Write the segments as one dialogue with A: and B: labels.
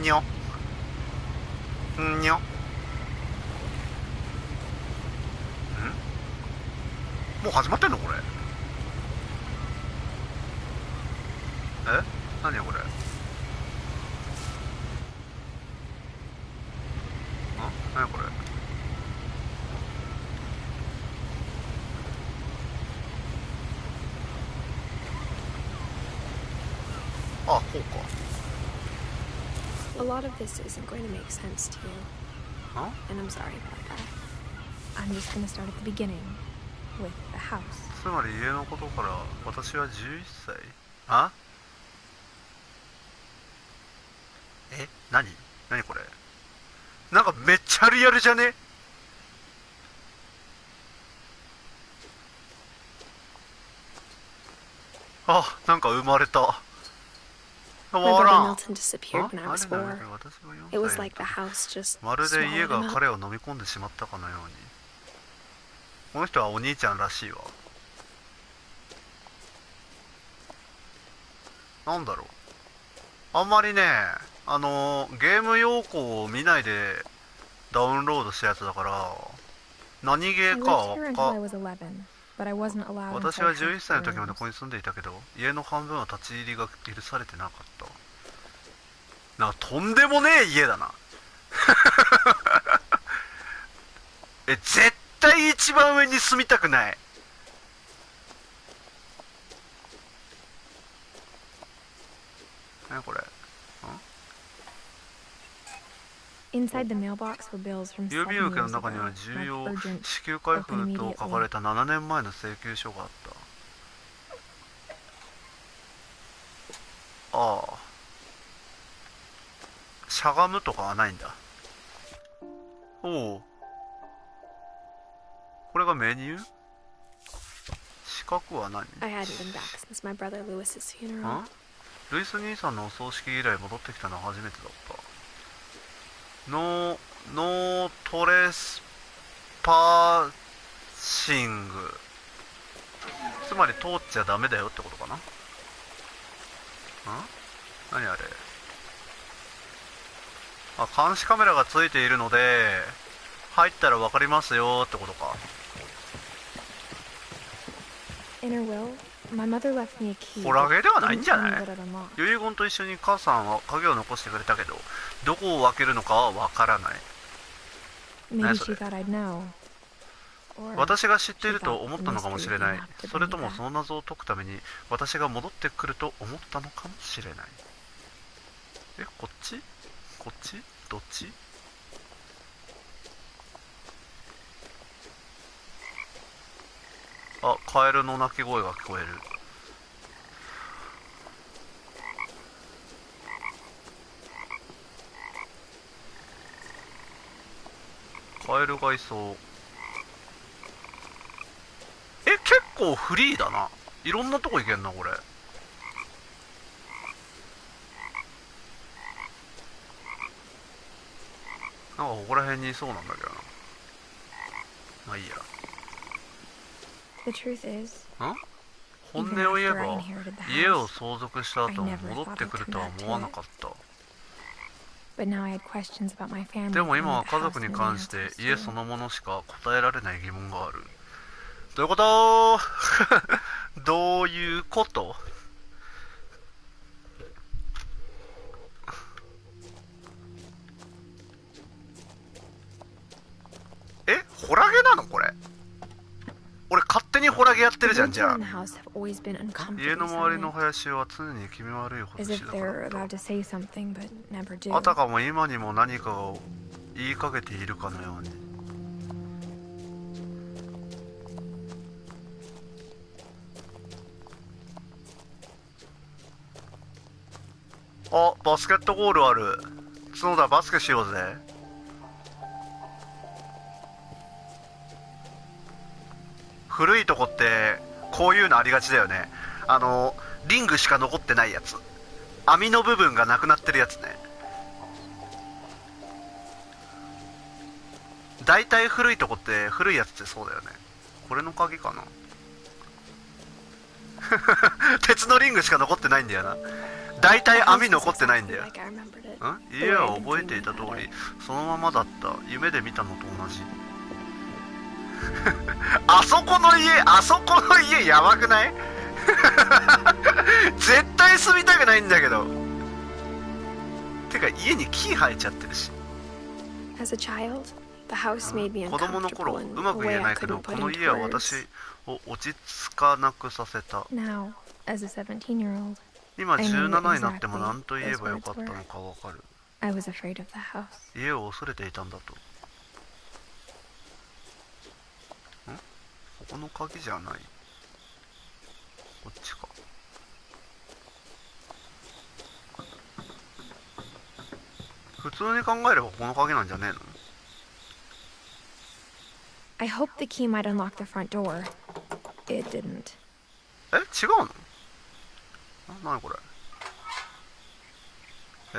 A: にょにょ。もう始まってんのこれ。え、何よこれ。何これ。あ、こうか。
B: A lot of this isn't going to make sense to you.
A: Huh?
B: And I'm sorry about that. I'm just going to start at the beginning with the house.
A: つまり家のことから私は11歳。あ？え、何これ。なんかめっちゃリアルじゃね？あ、なんか生まれた。
B: My brother Milton disappeared when I was 4. It was like the house just
A: まるで家
B: swallowed
A: が
B: him up.
A: 彼を飲み込んでしまったかのように。この人はお兄ちゃんらしいわ。なんだろう。あんまりね、ゲーム要項を見ないでダウンロードしたやつだから、何ゲ
B: I
A: ーか
B: lived
A: は
B: here until I was 11, but I wasn't allowed
A: 私
B: inside
A: は
B: the house
A: 11歳の
B: for
A: 時までここ
B: rooms.
A: に住んでいたけど、家の半分は立ち入りが許されてなかった。なんかとんでもねえ家だな。絶対一番上に住みたくない。何これ。
B: Inside the mailbox were bills from
A: 郵
B: 7
A: 便受けの
B: years
A: 中には
B: ago,
A: 重要
B: marked urgent.
A: 支給開封と書かれた7年前の請求書があった。ああ、しゃがむとかはないんだ。おお、これがメニュー。四角は何。
B: I hadn't been back since my brother Lewis's funeral.
A: ルイス兄さんのお葬式以来戻ってきたのは初めてだった。ノートレスパーシング、つまり通っちゃダメだよってことかな。何あれ。あ、監視カメラがついているので入ったら分かりますよってことか。
B: In her will, my mother left me a key.
A: ホラゲーではないんじゃない。
B: Didn't tell me what it unlocked.
A: 遺言と一緒に母さんは鍵を残してくれたけど、どこを分けるのかは分からない。
B: Maybe she thought I'd know. Or
A: 私が知っている
B: she
A: と
B: thought
A: 思っ
B: the
A: たのかも
B: mystery
A: しれ
B: would
A: な
B: be
A: い。
B: enough to
A: それ
B: bring
A: と
B: me
A: も
B: back.
A: その謎を解くために私が戻ってくると思ったのかもしれない。こっちこっちどっち。あ、カエルの鳴き声が聞こえる。カエルがいそう。結構フリーだな。いろんなとこ行けんなこれ。なんかここら辺にいそうなんだけどな。まあいいや。
B: The truth is,
A: 本音を言えば家を相続した後戻ってくるとは思わなかった。
B: but now I had questions about my family.
A: でも今は
B: and the
A: 家
B: house
A: 族に
B: and
A: 関
B: the
A: して
B: answers
A: 家
B: to.
A: そのものしか答えられない疑問がある。どういうことどういうこと。ホラゲなのこれ。俺勝手にホラゲやってるじゃん。じゃあ
B: The woods around the house have always been
A: 家
B: uncomfortably
A: の周りの
B: silent,
A: 林は常に気味悪いほど
B: as
A: 静
B: if
A: かだ
B: they're
A: った。
B: about to say something but never do.
A: あたかも今にも何かを言いかけているかのように。あ、バスケットゴールある。角田バスケしようぜ。古いとこってこういうのありがちだよね。リングしか残ってないやつ、網の部分がなくなってるやつね。だいたい古いとこって古いやつってそうだよね。これの鍵かな。鉄のリングしか残ってないんだよな。大体網残ってないんだよ。家は覚えていた通りそのままだった。夢で見たのと同じ。あそこの家やばくない？絶対住みたくないんだけど。てか家に木生えちゃってるし。子供の頃うまく言えないけど、この家は私を落ち着かなくさせた。今17になっても何と言えばよかったのかわかる。家を恐れていたんだと。ここの鍵じゃない。こっちか。普通に考えればここの鍵なんじゃねえの？
B: I hoped the key might unlock the front door. It didn't.
A: え、違うの？何これ？え？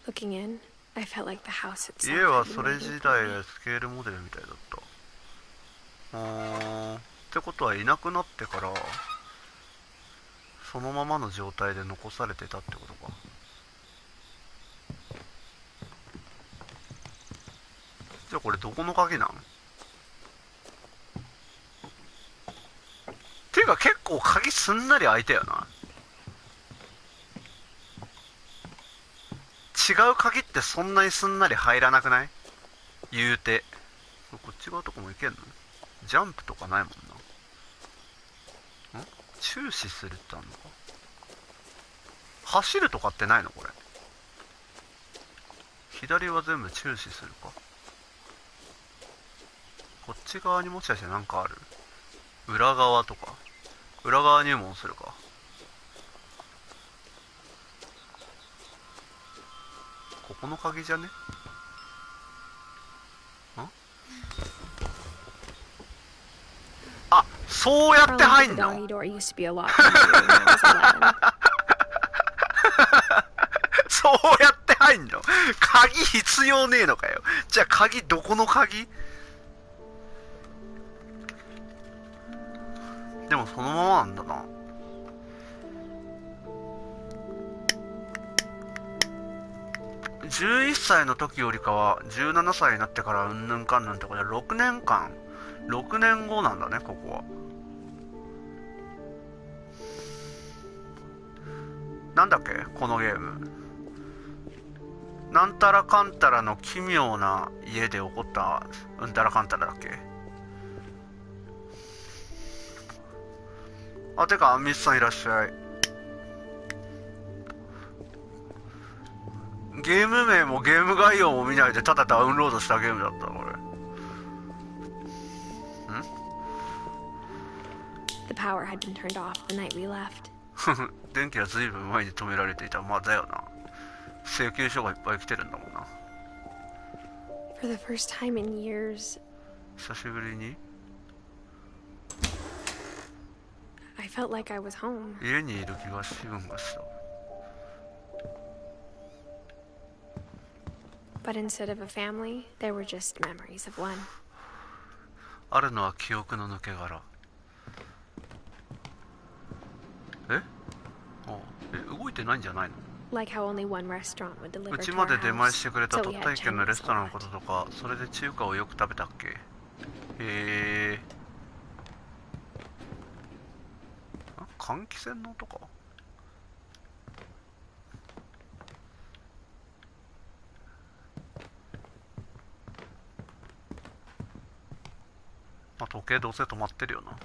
B: Looking in, I felt like the house itself.
A: 家はそれ時代スケールモデルみたいだった。ってことはいなくなってからそのままの状態で残されてたってことか。じゃあこれどこの鍵なん？ていうか結構鍵すんなり開いたよな。違う鍵ってそんなにすんなり入らなくない？言うて。こっち側とかもいけんの？ジャンプとかないもんな。注視するってあんのか？走るとかってないのこれ？左は全部注視するか。こっち側にもしかしてなんかある？裏側とか。裏側入門するか。ここの鍵じゃね？あ、そうやって入んの？そうやって入んの？鍵必要ねえのかよ。じゃあ鍵どこの鍵？でもそのままなんだな。11歳の時よりかは17歳になってからうんぬんかんぬんってことで6年間6年後なんだね、ここは。なんだっけこのゲーム。なんたらかんたらの奇妙な家で起こったうんたらかんたらだっけ。あ、てかアンミスさんいらっしゃい。ゲーム名もゲーム概要も見ないでただダウンロードしたゲームだったこれ。
B: The power had been turned off the night we left.
A: 電気はずいぶん前に止められていた。まあだよな。請求書がいっぱい来てるんだもんな。
B: For the first time in years,
A: 久しぶりに
B: I felt like I was home.
A: 家にいる気が気分がした。
B: But instead of a family, there were just memories of one.
A: あるのは記憶の抜け殻。動いてないんじゃないの？
B: Like how only one restaurant would deliver
A: うち
B: to
A: ま
B: our
A: で出前
B: house,
A: してくれた
B: so
A: 鳥
B: we
A: 取
B: had
A: 県のレス
B: Chinese
A: ト
B: a
A: ランの
B: lot.
A: こととか、それで中華をよく食べたっけ？へえ。換気扇の音か？まあ、時計どうせ止まってるよな。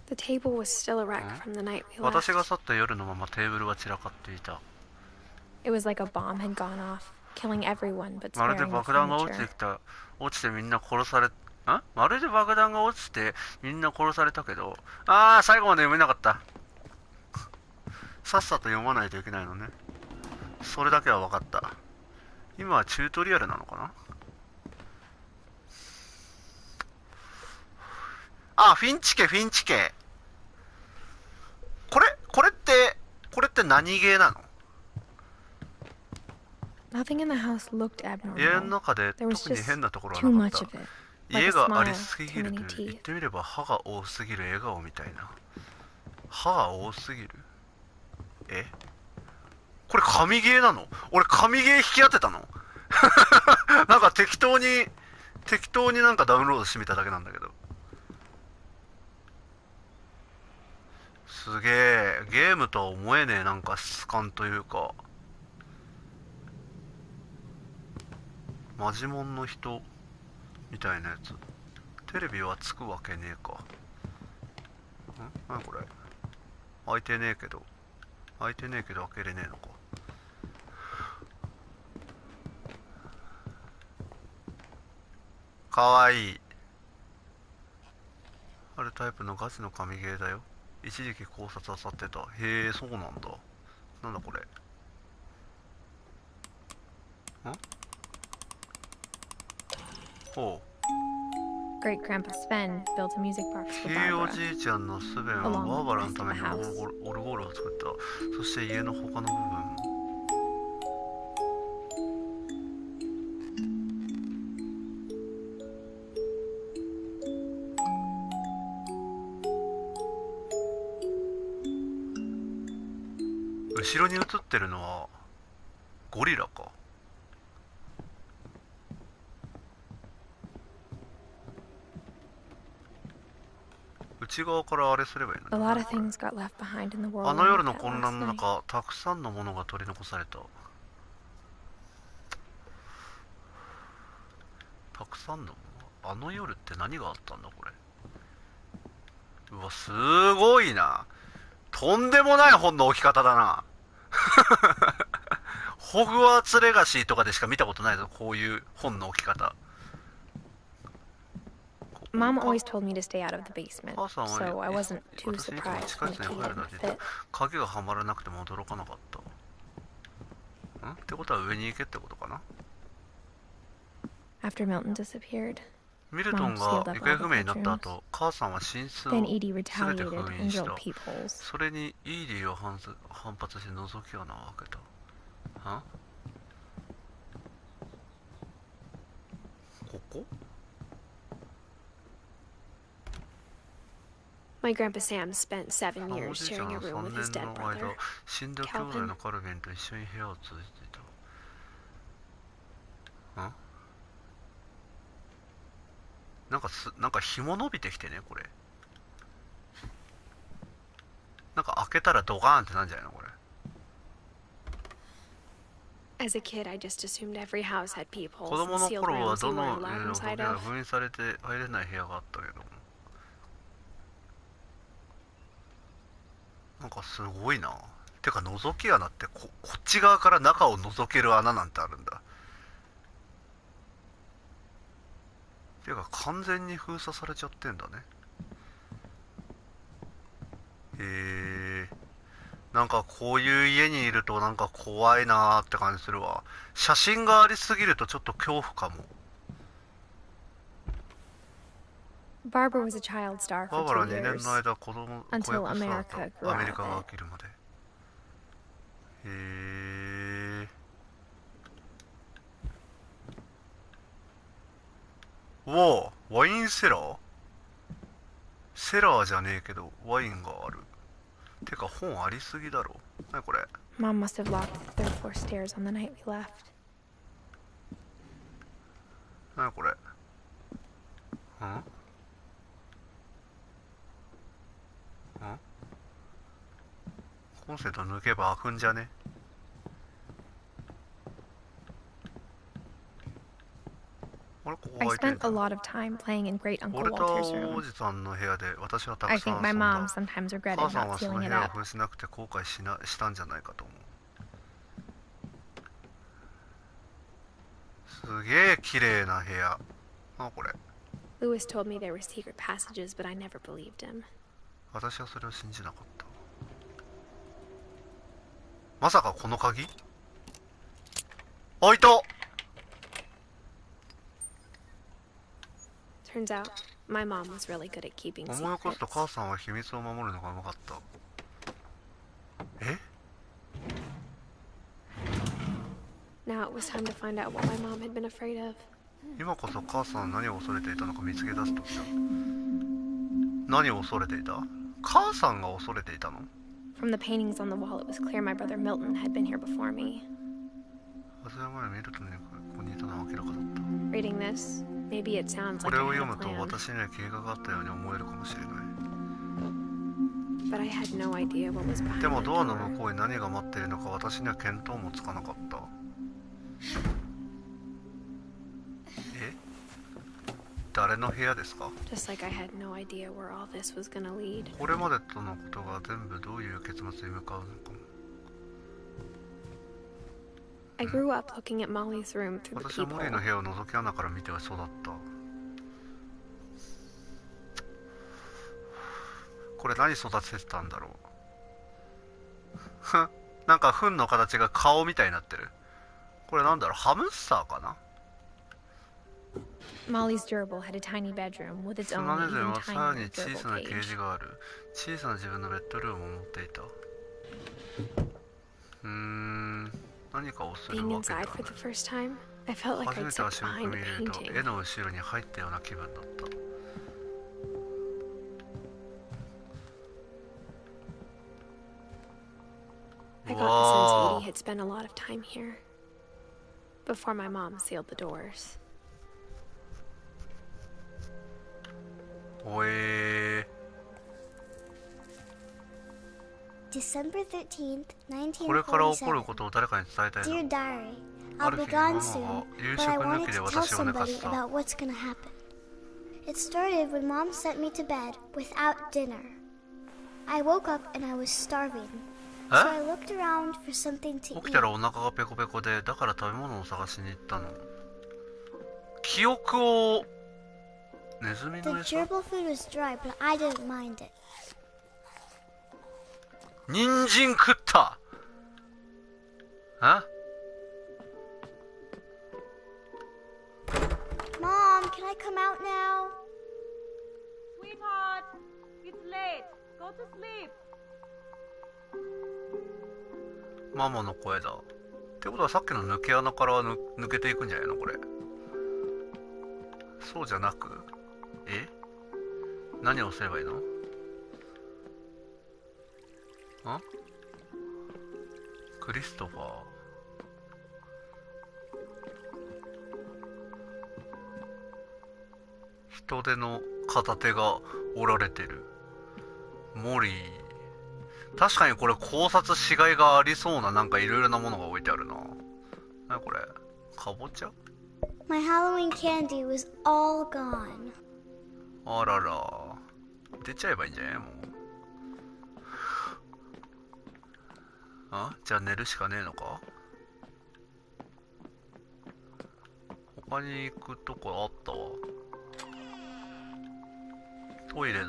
B: The table was still a wreck from the night we
A: 私
B: left.
A: が去った夜のままテーブルは散らかっていた。
B: It was like a bomb had gone off, killing everyone but
A: まるで
B: sparing the
A: 爆弾が落ちて
B: furniture.
A: きた。落ちてみんな殺され、まるで爆弾が落ちてみんな殺されたけど、最後まで読めなかった。さっさと読まないといけないのね。それだけは分かった。今はチュートリアルなのかな。フィンチ家。これって何ゲーなの？
B: Nothing in the house looked
A: 家の
B: abnormal.
A: 中で
B: There was
A: 特に
B: just
A: 変なところは
B: too
A: なかっ
B: much
A: た。
B: of it.
A: 家
B: Like a
A: があり
B: smile,
A: すぎる
B: too
A: と
B: many
A: 言っ
B: teeth.
A: てみれば歯が多すぎる笑顔みたいな。歯が多すぎる。え、これ神ゲーなの？俺神ゲー引き当てたの？なんか適当になんかダウンロードしてみただけなんだけど。すげえ、ゲームとは思えねえ、なんか質感というか。マジモンの人みたいなやつ。テレビはつくわけねえか。何これ。開いてねえけど開けれねえのか。かわいい。あるタイプのガチの神ゲーだよ。一時期考察あさってた。へえ、そうなんだ。なんだこれ。ほう。
B: Great Grandpa Sven built a music box for
A: ひいおじ
B: Barbara.
A: いちゃんのスベンはバーバラのためにオルゴールを作った。そして家の他の部分も。後ろに映ってるのはゴリラか。内側からあれすればいいの
B: A lot of things got left behind in the
A: あ
B: whirlwind
A: の夜
B: of
A: の
B: that
A: 混
B: last
A: 乱の
B: night.
A: 中、たくさんのものが取り残された。たくさんのもの、あの夜って何があったんだこれ。うわ、すごいな。とんでもない本の置き方だな。ホグワーツレガシーとかでしか見たことないぞ、こういう本の置き方。
B: Mom always told me to stay out of the basement,
A: 母さんは
B: so I wasn't
A: 私
B: too
A: いつも
B: surprised
A: 地下
B: when
A: 室
B: the
A: に
B: key
A: 入るな
B: didn't
A: って言った。
B: fit.
A: 鍵がはまらなくても驚かなかった。ってことは上に行けってことかな。
B: After Milton disappeared,
A: ミルトン
B: Mom
A: が
B: sealed
A: 行
B: up
A: 方
B: all
A: 不
B: the
A: 明になった
B: bedrooms.
A: 後、母さんは寝室を
B: Then
A: 全
B: Edie
A: て
B: retaliated
A: 封
B: and
A: 印し
B: drilled
A: た。
B: peepholes.
A: それにイーディを反発して覗き穴を開けた。ここ？
B: My Grandpa Sam spent 7
A: お
B: years
A: じいちゃん
B: sharing a
A: は
B: room
A: 3
B: with his
A: 年
B: dead
A: の間、
B: brother,
A: 死んだ兄弟
B: Calvin.
A: のカルビンと一緒に部屋を続いていた。なんか紐伸びてきてね、これ。なんか開けたらドガーンってなんじゃないのこれ。
B: As a kid, I just assumed every house had
A: 子
B: peepholes
A: 供
B: and
A: の
B: sealed
A: 頃は
B: rooms
A: ど
B: you
A: の
B: weren't
A: 家
B: allowed
A: の
B: inside
A: 扉が
B: of.
A: 封印されて入れない部屋があったけども、なんかすごいな。てか覗き穴ってこっち側から中を覗ける穴なんてあるんだ。てか完全に封鎖されちゃってんだね。へえ。なんかこういう家にいるとなんか怖いなーって感じするわ。写真がありすぎるとちょっと恐怖かも。
B: Barbara was a child star
A: バー
B: for
A: バラ
B: 2
A: 2年の
B: years,
A: 間子役
B: until
A: スターだ
B: America
A: った。
B: grew
A: アメ
B: out
A: リ
B: of
A: カが
B: it.
A: 起きるまで。へえ。おお、ワインセラー？セラーじゃねえけどワインがある。てか本ありすぎだろ。なにこれ。
B: Mom must have locked the third floor stairs on the night we left.
A: なにこれ。コンセント抜けば開くんじゃね？あれここ
B: I
A: 開いてん
B: spent
A: じゃ
B: a
A: ん。
B: lot of time playing in Great
A: ウォ
B: Uncle
A: ルタ
B: Walter's
A: ーお
B: room.
A: じさんの部屋で私はた
B: I
A: くさん
B: think
A: 遊
B: my
A: んだ。
B: mom sometimes regretted
A: 母さん
B: not
A: はその
B: sealing
A: 部
B: it
A: 屋を
B: up.
A: 封しなくて後悔したんじゃないかと思う。すげえ綺麗な部屋。これ。
B: Lewis told me there were secret passages, but I never believed him.
A: 私はそれを信じなかった。まさかこの鍵？開いた。
B: Turns out, my mom was really good at keeping
A: 思い起こすと
B: secrets.
A: 母さんは秘密を守るのがうまかった。え？
B: Now it was time to find out what my mom had been afraid of.
A: 今こそ母さんは何を恐れていたのか見つけ出す時だ。何を恐れていた？母さんが恐れていたの？
B: From the paintings on the wall, it was clear my brother Milton had been here before me. Reading this, maybe it sounds like I had a plan. But I had no idea what was behind the door.
A: でもドアの向こうに何が待っているのか私には見当もつかなかった。え？誰の部屋ですか？
B: Just like I had no idea where all this was gonna lead.
A: これまでとのことが全部どういう結末に向かうのかも。
B: I grew up looking at Molly's room through the
A: 私はモリーの部屋を覗き穴から見てはそうだった。これ何育ててたんだろう。なんか糞の形が顔みたいになってる。これなんだろう、ハムスターかな。
B: Molly's gerbil had a tiny bedroom with its
A: そ
B: own
A: のネズミ
B: even
A: はさらに
B: tinier
A: 小さな
B: gerbil
A: ケージ
B: cage.
A: がある。小さな自分のベッドルームを持っていた。何かをする
B: Being
A: わけでは
B: inside
A: な
B: for
A: い。
B: the first time, I felt like
A: 初
B: I'd
A: めて
B: stepped
A: 足を踏
B: behind
A: み
B: a
A: 入れると
B: painting.
A: 絵の後ろに入ったような気分だった。
B: I got the sense Edie had spent a lot of time here before my mom sealed the doors.
A: おえ
C: December 13th,
A: ー、これから起こる
C: 1947.
A: ことを誰かに伝えたい
C: Dear
A: の。
C: Diary,
A: あ
C: I'll
A: る
C: be
A: 日マ
C: gone
A: マ
C: soon,
A: は夕
C: but I
A: 食抜
C: wanted
A: きで
C: to tell
A: 私を寝か
C: somebody
A: せた。
C: about what's gonna happen. It started when Mom sent me to bed without dinner. I woke up and I was starving, so I
A: え
C: looked around for something to
A: 起
C: eat.
A: きたらお腹がペコペコで、だから食べ物を探しに行ったの。記憶をネズミ
C: The
A: の餌。
C: gerbil food was dry, but I didn't mind it.
A: 人参食った。え
C: Mom, can I come out now?
D: Sweetheart, it's late. Go to sleep.
A: ママの声だ。ってことはさっきの抜け穴から抜けていくんじゃないのこれ。そうじゃなく、え？何をすればいいの？ん？クリストファー。人手の片手が折られてる。モリー。確かにこれ考察しがいがありそうななんかいろいろなものが置いてあるな。なにこれ？かぼちゃ？
C: My Halloween candy was all gone.
A: あらら。出ちゃえばいいんじゃないもう。あ？じゃあ寝るしかねえのか？他に行くとこあったわ。トイレだ。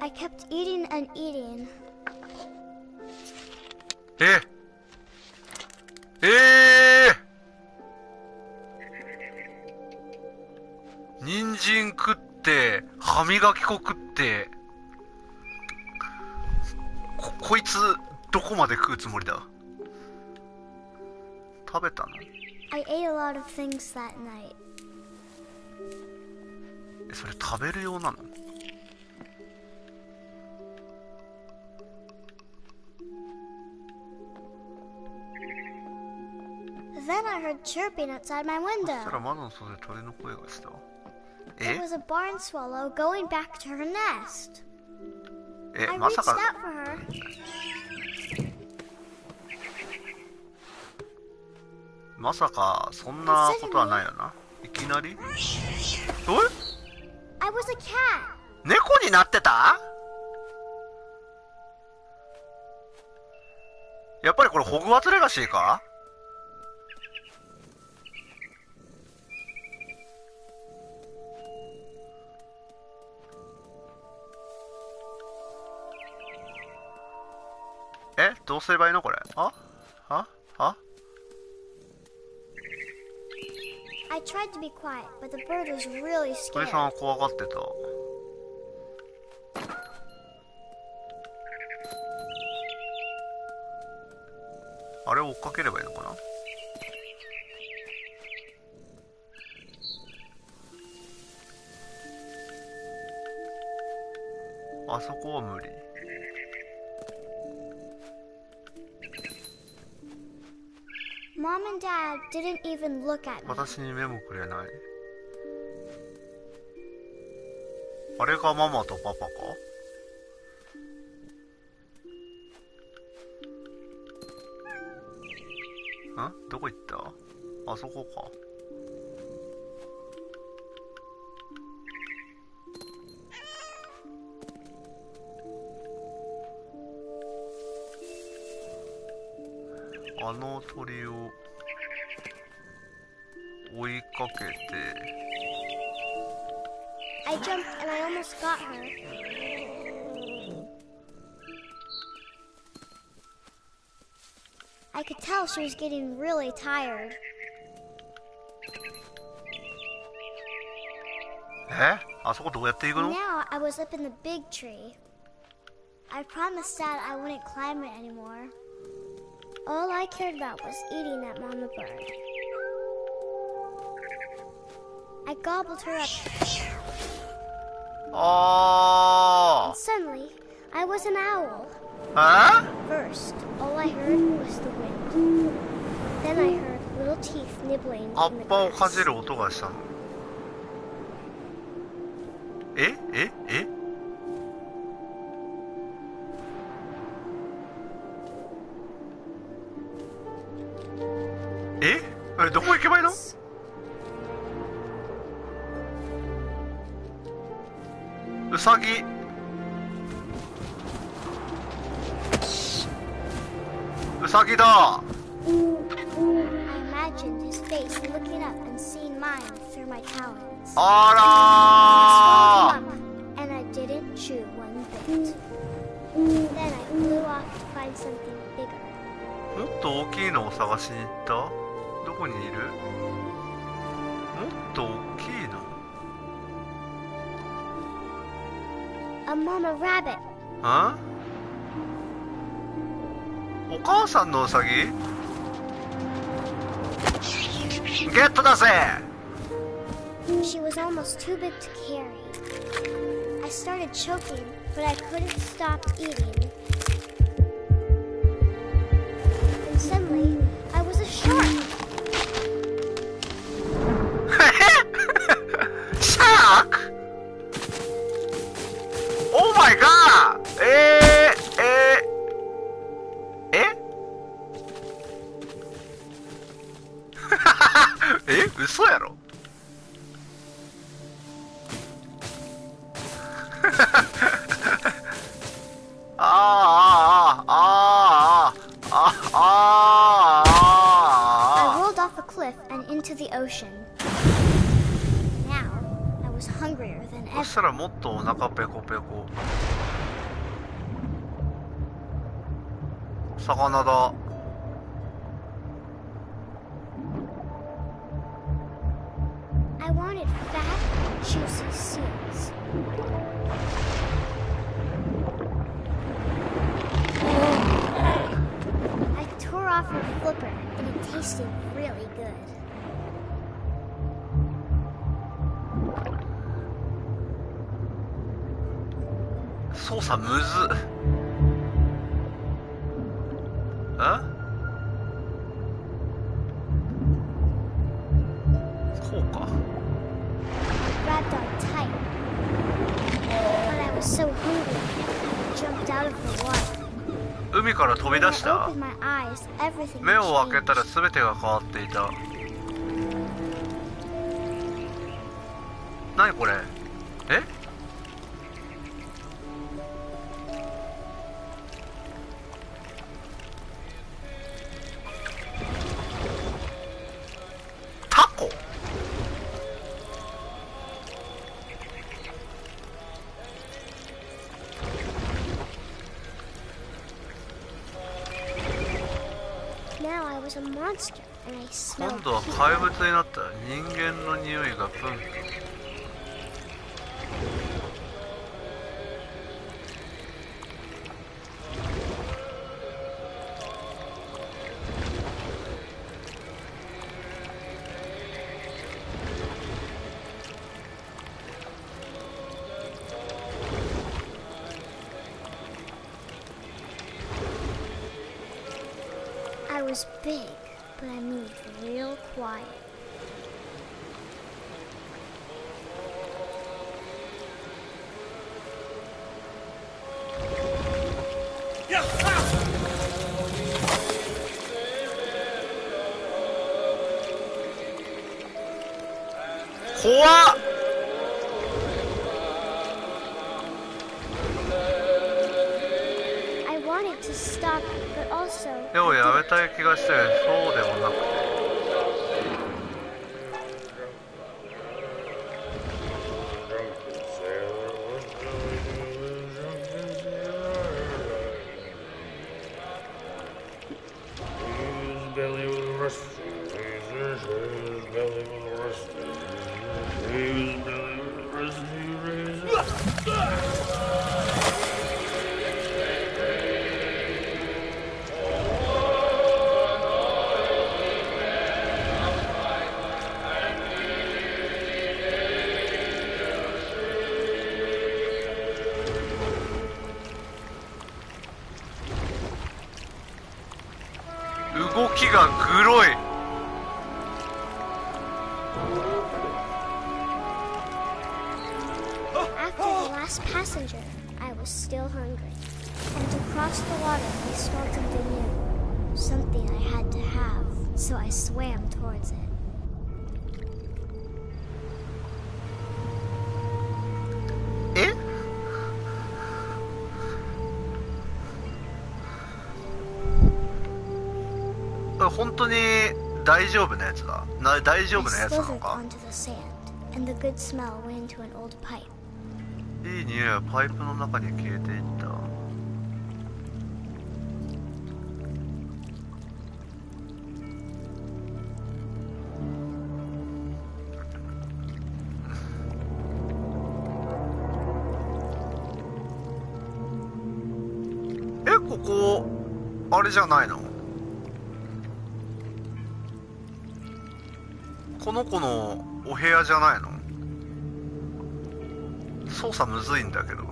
C: I kept eating and eating.
A: ええー、人参食って歯磨き粉食ってこいつどこまで食うつもりだ。食べたの？
C: I ate a lot of things that night.
A: それ食べる用なの？
C: Then I heard chirping outside my
A: そしたら
C: window.
A: 窓の外で鳥の声がした。
C: It
A: え
C: was a barn swallow going back to her nest.
A: え
C: I
A: ま
C: reached
A: さか
C: out for her.
A: まさかそんなことはないよな。いきなり？え？
C: I was a cat.
A: 猫になってた？やっぱりこれホグワーツレガシーか？え？どうすればいいのこれ？あ？
C: I tried to be quiet, but the bird was really
A: 鳥
C: scared.
A: さんは怖がってた。あれを追っかければいいのかな。あそこは無理。
C: Mom and Dad didn't even look at me.
A: 私に目もくれない。あれがママとパパか？どこ行った？あそこか。あの鳥を追いかけて。
C: I jumped and I almost got her. I could tell she was getting really tired.
A: あそこどうやって行くの？
C: Now I was up in the big tree. I promised Dad I wouldn't climb it anymore. All I cared about was eating that mama bird. I gobbled her up. And suddenly, I was an owl. First, all I heard was the wind. Then I heard little teeth nibbling in the
A: 葉っぱをか
C: grass.
A: じる音がしたの。どこ行けばいいの？ウサギ。ウサギだ。
C: I imagined his face looking up and seeing mine through my talons.
A: あ
C: I swallowed him up, and I didn't chew one bit. Then I flew off to find something bigger.
A: もっと大きいのを探しに行った？どこにいる？もっと大きいの？
C: A mama rabbit.
A: お母さんのウサギ？ゲットだぜ！
C: She was almost too big to carry. I started choking, but I couldn't stop eating. And suddenly, I was a shark.
A: Shark? Oh my god! 嘘やろ？I
C: rolled off a cliff and into the ocean. Now, I was hungrier than
A: そ
C: ever.
A: したらもっとお腹ペコペコ。魚だ。
C: I wanted fat, juicy seals. I tore off her flipper, and it tasted really good.
A: 操作むずっ。こうか。
C: Grabbed on tight. But I was so hungry, I jumped out of the water.
A: 海から飛び
C: When
A: 出
C: I
A: した。
C: opened my eyes, everything
A: 目を
C: changed.
A: 開けたら全てが変わっていた。何これ？タコ？Now
C: I was a monster, and I
A: 今
C: smelled
A: 度は
C: pink.
A: 怪物になった。人間の匂いがプンプン。
C: I was big, but I mean real quiet. I wanted to stop, but also
A: でもやめたい気がして、そうでもなくて。動きがグロい。
C: After the last passenger, I was still hungry. And to cross the water, I smelled something new. Something I had to have, so I swam towards it.
A: え？本当に大丈夫なやつだ。大丈夫なやつなのか。いい匂いはパイプの中に消えていった。え、ここあれじゃないの？この子のお部屋じゃないの？操作むずいんだけど。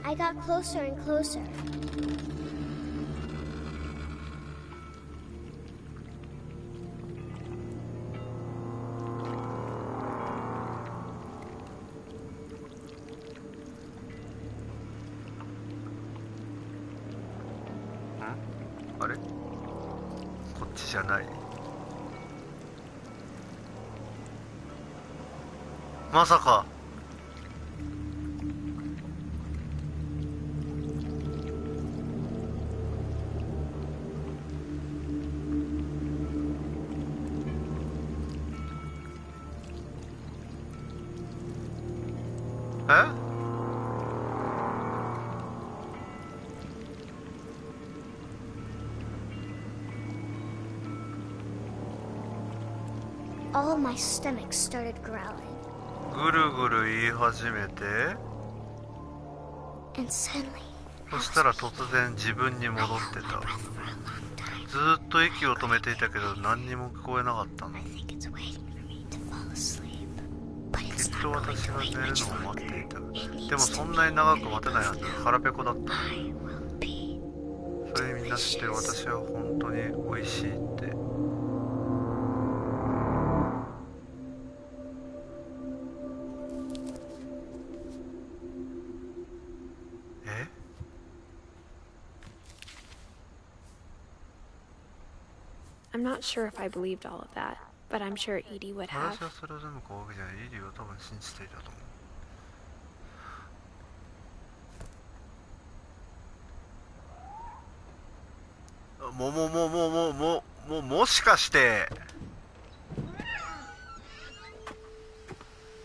C: I got closer and closer.
A: ん？あれ？こっちじゃない。まさか。え
C: ？All my stomach started growling.
A: ぐるぐる言い始めて、
C: And suddenly,
A: そしたら突然自分に戻ってた。ずーっと息を止めていたけど何にも聞こえなかったの。きっと私が寝るのを待っていた。でもそんなに長く待てないはず。腹ペコだった。それにみんな知ってる。私は本当に美味しいって。
B: I'm not sure if I believed all of that, but I'm sure Edie would have.
A: 私はそれを全部買うわけじゃない。エディは多分信じていたと思う。もしかして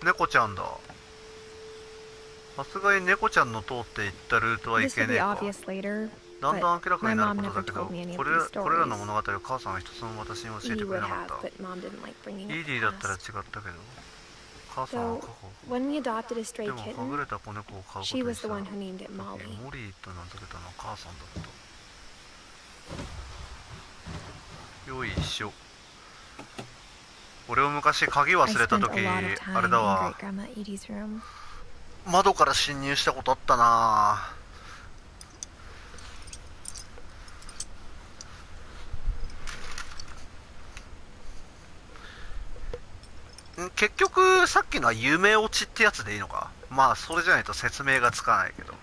A: 猫ちゃんだ。さすがに猫ちゃんの通って行ったルートはいけねえか。だんだん明らかになることだけど、これらの物語を母さんは一つも私に教えてくれなかった。イーディだったら違ったけど、母さんは過去。でもはぐれた子猫を飼うことにした。モリーと名付けたのは母さんだった。よいしょ。俺を昔鍵忘れた時あれだわ、窓から侵入したことあったな。結局さっきのは夢落ちってやつでいいのか。まあそれじゃないと説明がつかないけど。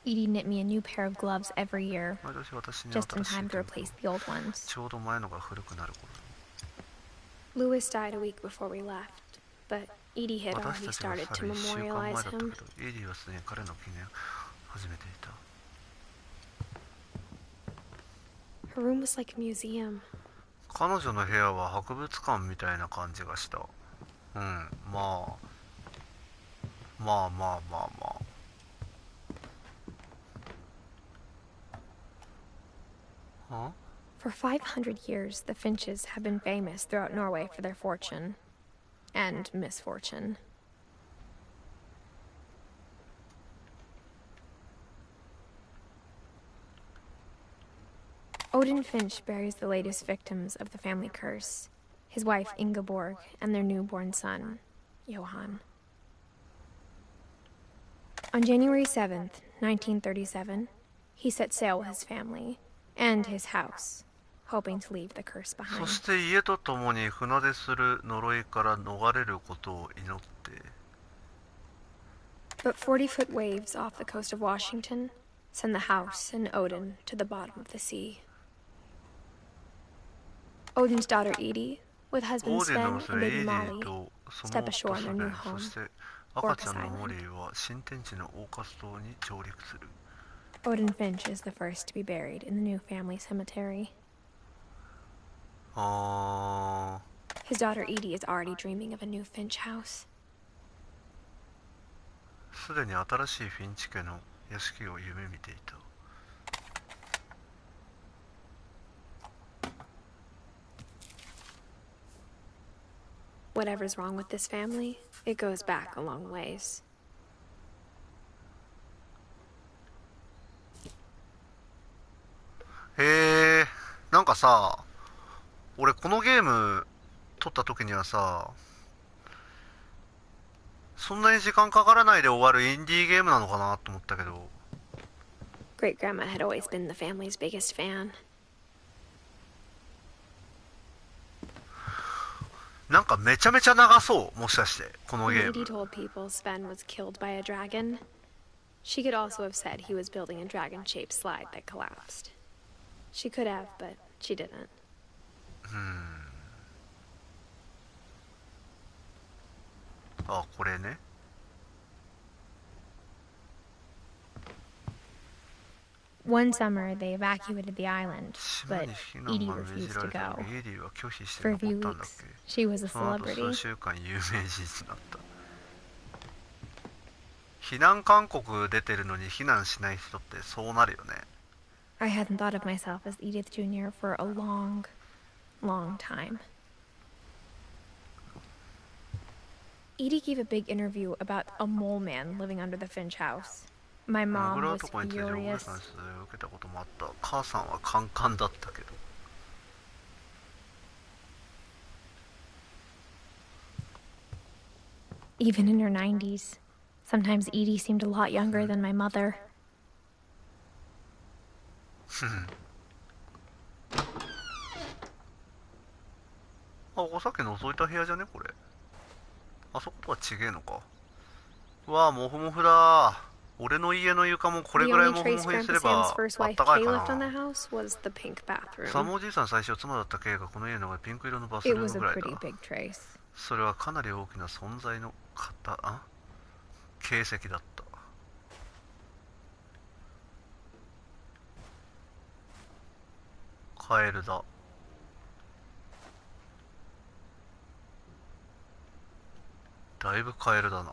B: Edie knit me a new pair of gloves every year,
A: 毎年私に
B: just in
A: 新しい
B: time
A: 手
B: to
A: 袋
B: replace the old ones.
A: ちょうど前のが古くなる頃。
B: Lewis died a week before we left, but Edie had
A: 私
B: already
A: たちが
B: started
A: 去
B: to
A: る1週間前だ
B: memorialize
A: ったけど、
B: him.
A: エディはすでに彼の記念を始めていた。
B: Her room was like a museum.
A: 彼女の部屋は博物館みたいな感じがした。うん、まあは
B: For 500 years, the Finches have been famous throughout Norway for their fortune and misfortune. Odin Finch buries the latest victims of the family curse, his wife Ingeborg and their newborn son, Johan. On January 7th, 1937, he set sail with his family and his house, hoping to leave the curse
A: そ
B: behind.
A: して家と共に船出する呪いから逃れることを祈って。
B: But 40-foot waves off the coast of Washington send the house and Odin to the bottom of the sea. Odin's daughter Edie, with
A: オ
B: husband
A: ーディンの
B: Sven
A: 娘
B: and
A: エ
B: baby
A: ディ
B: Molly,
A: とその
B: step
A: 夫
B: ashore
A: ス
B: in their
A: ベ
B: new
A: ン、
B: home,
A: そして赤ちゃんの
B: Orcas
A: モリ
B: Island.
A: ーは新天地のオーカス島に上陸する。
B: Odin Finch is the first to be buried in the new family cemetery.
A: あ
B: His daughter Edie is already dreaming of a new Finch house.
A: すでに新しいフィンチ家の屋敷を夢見ていた。
B: Whatever's wrong with this family, it goes back a long ways.
A: へえ、なんかさ、俺このゲーム撮った時にはさ、そんなに時間かからないで終わるインディーゲームなのかなと思ったけど。
B: Great Grandma had always been the family's biggest fan.
A: なんかめちゃめちゃ長そう、もしかしてこのゲ
B: When
A: ー
B: Edie
A: ム。
B: told people Sven was killed by a dragon, she could also have said he was building a dragon-shaped slide that collapsed. She could have, but she didn't.
A: あ、これね。
B: One summer, they evacuated the island,
A: 島
B: but
A: に避難
B: Edie
A: が命じ
B: refused
A: ら
B: to
A: れた
B: go.
A: がエディは拒否して
B: For a
A: 残
B: few
A: ったんだっ
B: weeks,
A: け。
B: she was a
A: その後数
B: celebrity.
A: 週間有名人になった。避難勧告出てるのに避難しない人ってそうなるよね。
B: I hadn't thought of myself as Edith Jr. for a long, long time. Edie gave a big interview about a mole man living under the Finch house. My
A: モ
B: mom
A: グラ
B: was
A: 男について大げ
B: furious.
A: さな取材を受けたこともあった。母さんはカンカンだったけど。
B: Even in her 90s. Sometimes Edie seemed a lot younger than my mother.
A: あ、おさっき覗いた部屋じゃねこれ。あそことは違えのか。うわあ、モフモフだ。俺の家の床もこれ
B: The
A: ぐらい
B: only
A: モフモ
B: trace
A: フにす
B: Grandpa
A: れば
B: Sam's first
A: あっ
B: wife
A: たかい
B: Kay
A: か
B: left on the
A: な。
B: house was the pink
A: サ
B: bathroom.
A: ムおじいさん最初妻だったKayがこの家のピンク色のバス
B: It
A: ルー
B: was
A: ム
B: a
A: ぐらい
B: pretty
A: だ。
B: big trace.
A: それはかなり大きな存在の形跡だった。カエルだ。だいぶカエルだな。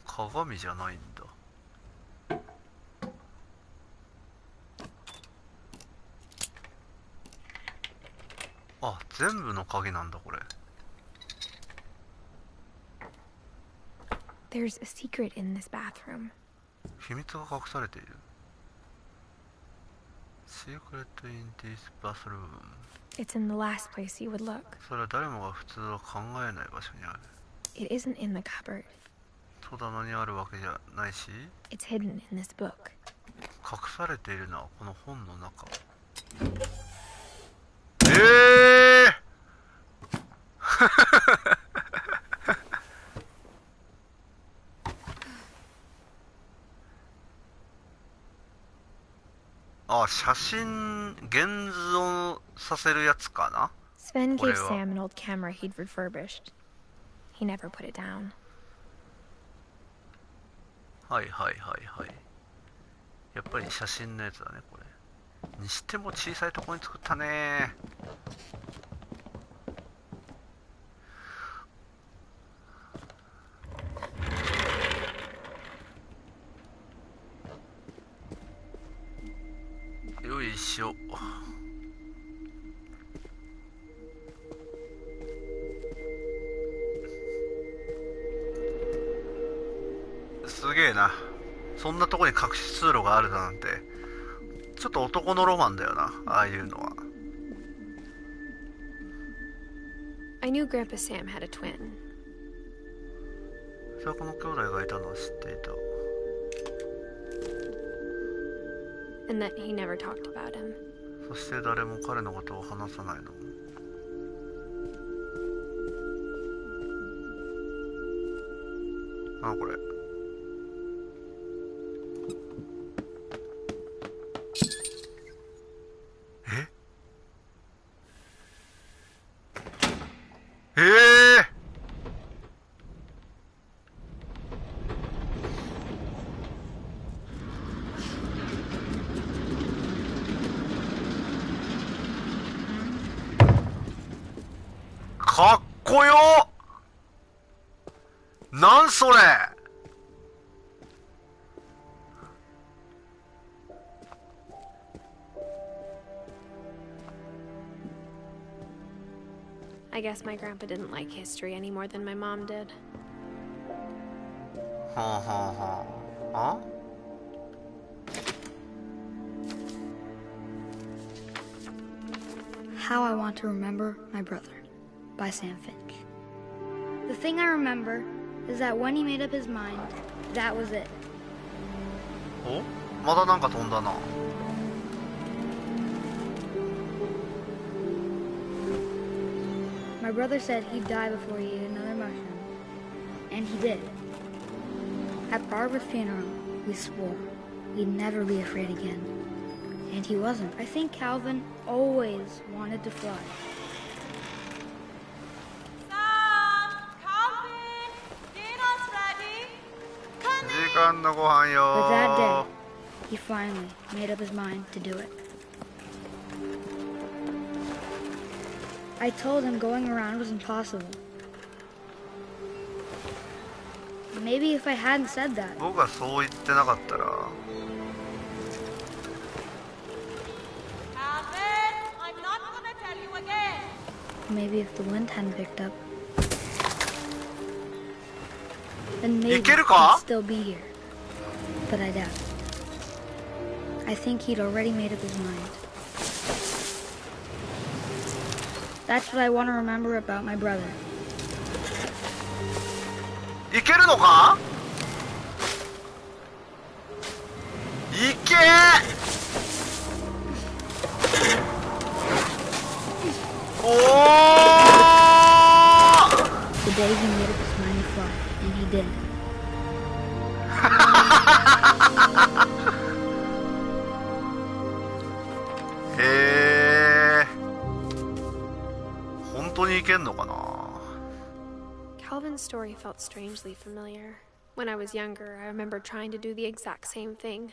A: 鏡じゃないんだ。あ、全部の鍵なんだこれ。
B: There's a secret in this bathroom.
A: 秘密が隠されている。Secret in this bathroom.
B: It's in the last place you would look.
A: それは誰もが普通は考えない場所にある。
B: It isn't in the cupboard.
A: 戸棚にあるわけじゃないし、
B: It's hidden in this book.
A: 隠されているのはこの本の中。あ、写真現像させるやつかな。
B: Sven gave Sam an old camera he'd refurbished. He never put it down.
A: はいはいはいはい。やっぱり写真のやつだねこれ。にしても小さいところに作ったね。よいしょ。すげえな。そんなとこに隠し通路があるなんてちょっと男のロマンだよな、ああいうのは。
B: I knew Grandpa Sam had a twin.
A: それはこの兄弟がいたのを知っていた。
B: And that he never talked about him.
A: そして誰も彼のことを話さないの。あ、これかっこよ。なんそれ。
B: I guess my grandpa didn't like history any more than my mom did.
A: はあはあはあ。あ
E: How I Want to Remember My Brother by Sam Finch. The thing I remember is that when he made up his mind, that was it.
A: お、まだなんか飛んだな。
E: My brother said he'd die before he ate another mushroom, and he did. At Barbara's funeral, we swore we'd never be afraid again. And he wasn't. I think Calvin always wanted to fly.
D: Sam! Calvin! Dinner's ready! Come
A: 時間のご飯よ。
E: But that day, he finally made up his mind to do it. I told him going around was impossible. Maybe if I hadn't said that.
A: 僕がそう言ってなかったら。
D: I'm not gonna tell you again.
E: Maybe if the wind hadn't picked up, then maybe
A: いけるか?
E: he'd still be here. But I doubt it. I think he'd already made up his mind. That's what I want to remember about my brother.
A: いけるのか? いけ!
E: The day he made up his mind to fly, and he did.
A: へえ。本当にいけんのかな?
B: Calvin's story felt strangely familiar. When I was younger, I remember trying to do the exact same thing.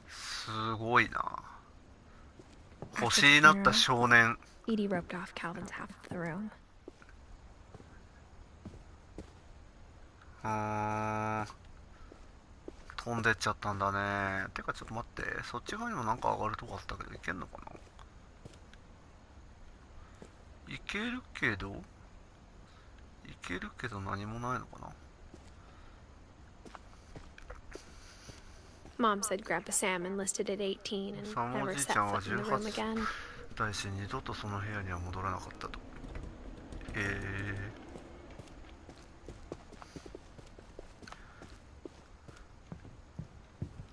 A: すごいな。星になった少年。
B: Edie roped off Calvin's half of the room.
A: 飛んでっちゃったんだね。てかちょっと待って、そっち側にもなんか上がるとこあったけど、いけんのかな。いけるけど何もないのかな。
B: Mom said Grandpa Sam enlisted at 18 and
A: サムお
B: never
A: じい
B: set
A: ちゃんは
B: foot in the room
A: 18
B: again.
A: だし二度とその部屋には戻らなかったと。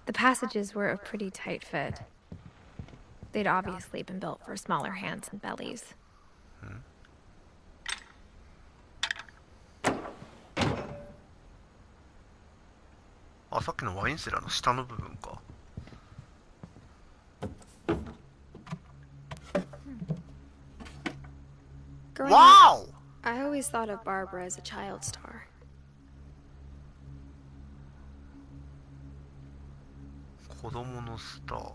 B: The passages were a pretty tight fit. They'd obviously been built for smaller hands and bellies.
A: あ、さっきのワインセラーの下の部分か。Wow!
B: I always thought of Barbara as a child star.
A: 子供のスター。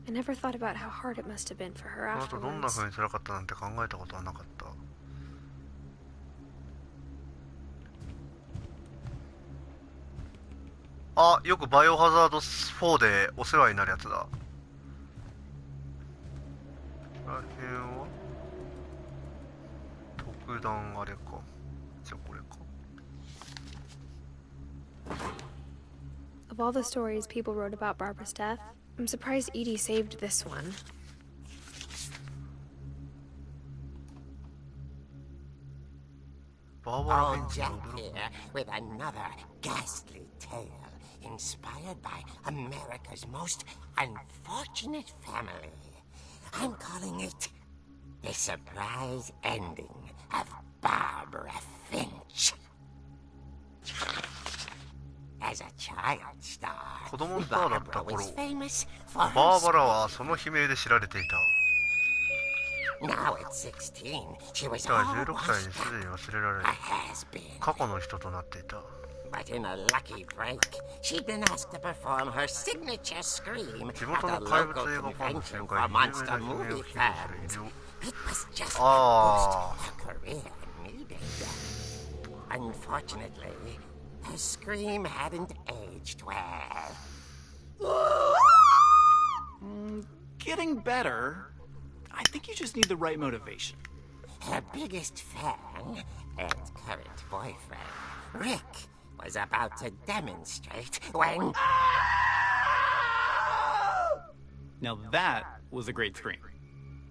B: I never thought about how hard it must have been for her
A: あとどんな
B: afterwards.
A: 風に辛かったなんて考えたことはなかった。あ、よくバイオハザード4でお世話になるやつだ。ここら辺は特段あれか。じゃあこれか。
B: Of all the stories people wrote about Barbara's death, I'm surprised Edie saved this one.
F: Old Jack here with another ghastly tale inspired by America's most unfortunate family. I'm calling it The Surprise Ending of Barbara Finch. As a child star,
A: 子供スターだった
F: Barbara
A: 頃、
F: was famous
A: バ
F: for
A: ーバラはその悲鳴で知られていた。
F: Now at 16, she was
A: だが
F: all
A: 16歳に
F: washed
A: すでに
F: up,
A: 忘れられ、
F: a has-been.
A: 過去の人となっていた。
F: But in a lucky break, she'd been asked to perform her signature scream
A: 地
F: at
A: 元
F: a
A: の怪
F: local
A: 物映画ファンの集
F: convention
A: 会
F: for
A: に有名な
F: monster
A: 悲鳴を
F: movie
A: 披露する
F: fans.
A: 医療。
F: It was just the boost
A: Ah.
F: her career needed. Unfortunately, her scream hadn't aged well.
G: Getting better. I think you just need the right motivation.
F: Her biggest fan and current boyfriend, Rick, was about to demonstrate when...
G: Now that was a great scream.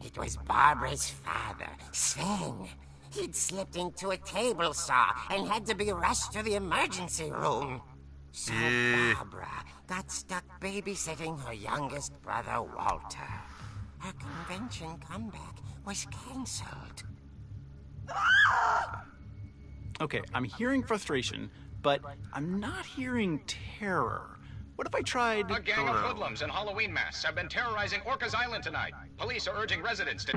F: It was Barbara's father, Sven. He'd slipped into a table saw and had to be rushed to the emergency room. So Barbara got stuck babysitting her youngest brother, Walter. Her convention comeback was cancelled.
G: Okay, I'm hearing frustration, but I'm not hearing terror. What if I tried...
H: A gang of hoodlums in Halloween masks have been terrorizing Orcas Island tonight. Police are urging residents to...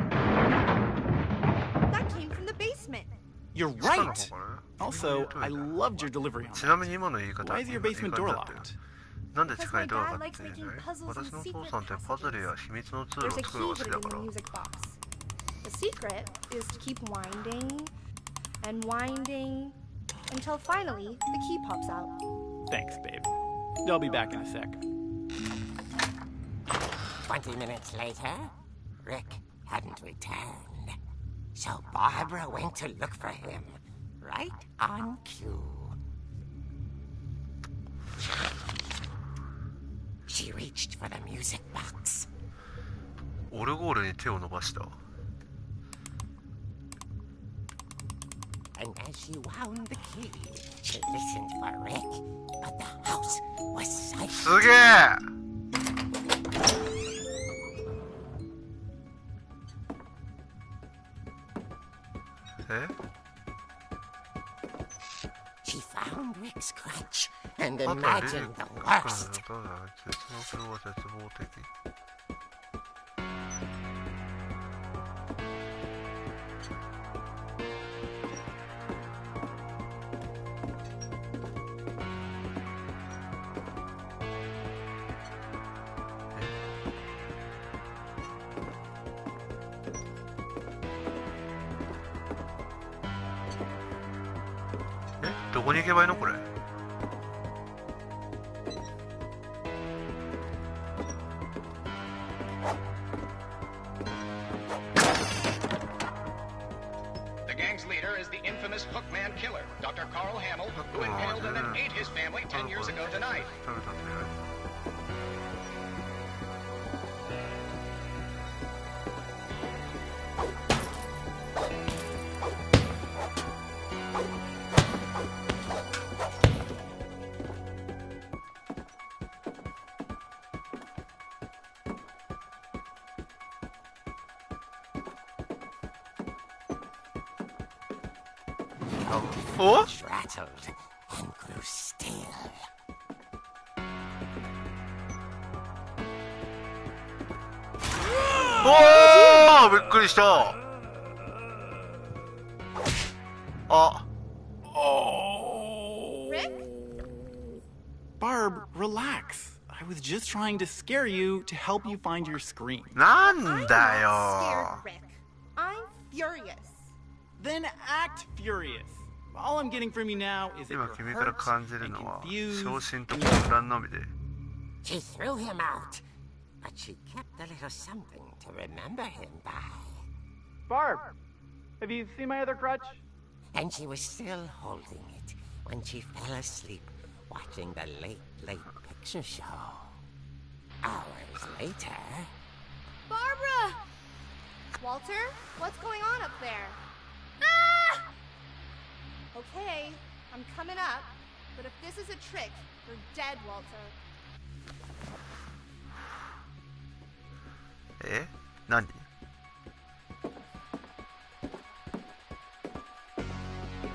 D: That came from the basement.
G: You're right! Also, I loved your delivery on
A: ちなみに今の言い方
G: Why is your basement door locked?
A: なんで地下にドアがあってんだい？私のお父さんってパズルや秘密のツールを
D: There's a
A: 作る
D: key
A: のが好き
D: hidden
A: だ
D: in
A: か
D: the
A: ら。
D: music box. The secret is to keep winding and winding until finally the key pops out.
G: Thanks, babe. I'll be back in a sec.
F: 20 minutes later, Rick hadn't returned. So Barbara went to look for him, right on cue. She reached for the music box.
A: オルゴールに手を伸ばした。
F: And as she wound the key, she listened for Rick, but the house was silent.
A: すげえ。 え？
F: She found Rick's crutch and
A: あとはリリ
F: imagined
A: ッ
F: the
A: ク
F: worst.
A: 絶望は絶望的。 どこに行けばいいのこれ？
H: The gang's leader is the infamous Hookman killer, Dr. Carl Hamill, who impaled and then ate his family 10 years ago tonight.
A: 食べたんだよ。
F: Barbara both rattled and grew still.
A: おお、びっくりした。あ。
D: Rick?
G: Barb, relax. I was just trying to scare you to help you find your screen.
A: なんだ
D: I'm
A: よ。
D: not scared, Rick. I'm furious.
G: Then act furious. All I'm getting from you now is that
A: 今
G: you're
A: 君から
G: hurt
A: 感じる
G: and
A: のは
G: confused.
A: 昇進と混乱のみで。
F: She threw him out, but she kept a little something to remember him by.
G: Barb, have you seen my other crutch?
F: And she was still holding it when she fell asleep watching the late picture show. Hours later...
D: Barbara! Walter, what's going on up there? Ah! Okay, I'm coming up, but if this is a trick, you're dead, Walter.
A: え？何？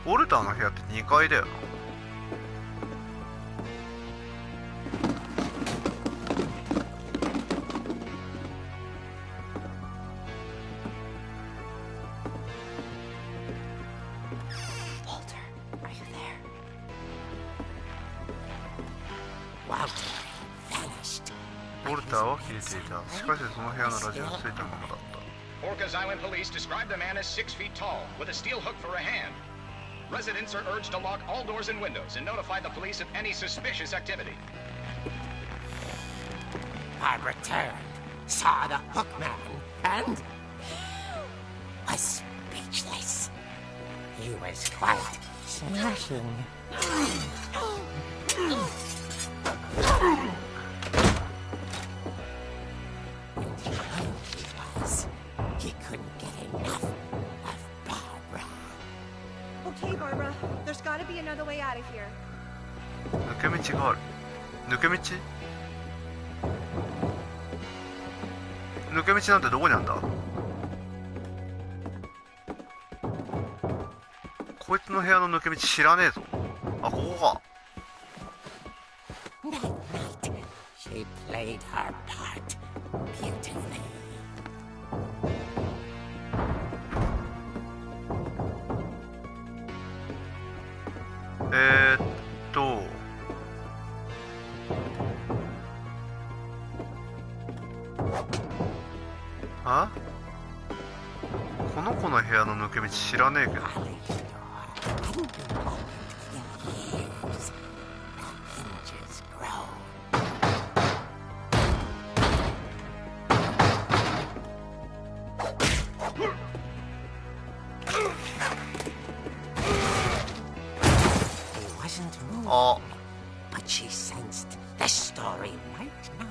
A: ウォルターの部屋って2階だよな。ウォルターは消えていた。しかしその部屋のラジオはついたままだった。
H: Orcas Island police described the man as 6 feet tall, with a steel hook for a hand. Residents are urged to lock all doors and windows and notify the police of any suspicious activity.
F: Barbara turned, saw the hook man, and was speechless. He was quite smashing. He couldn't get enough of Barbara.
D: Okay, Barbara, there's gotta be another way out of here.
A: 抜け道がある。抜け道？抜け道なんてどこにあんだ？こいつの部屋の抜け道知らねえぞ。あ、ここか。
F: That night, she played her part beautifully.
A: あ？この子の部屋の抜け道知らねえけど。あ、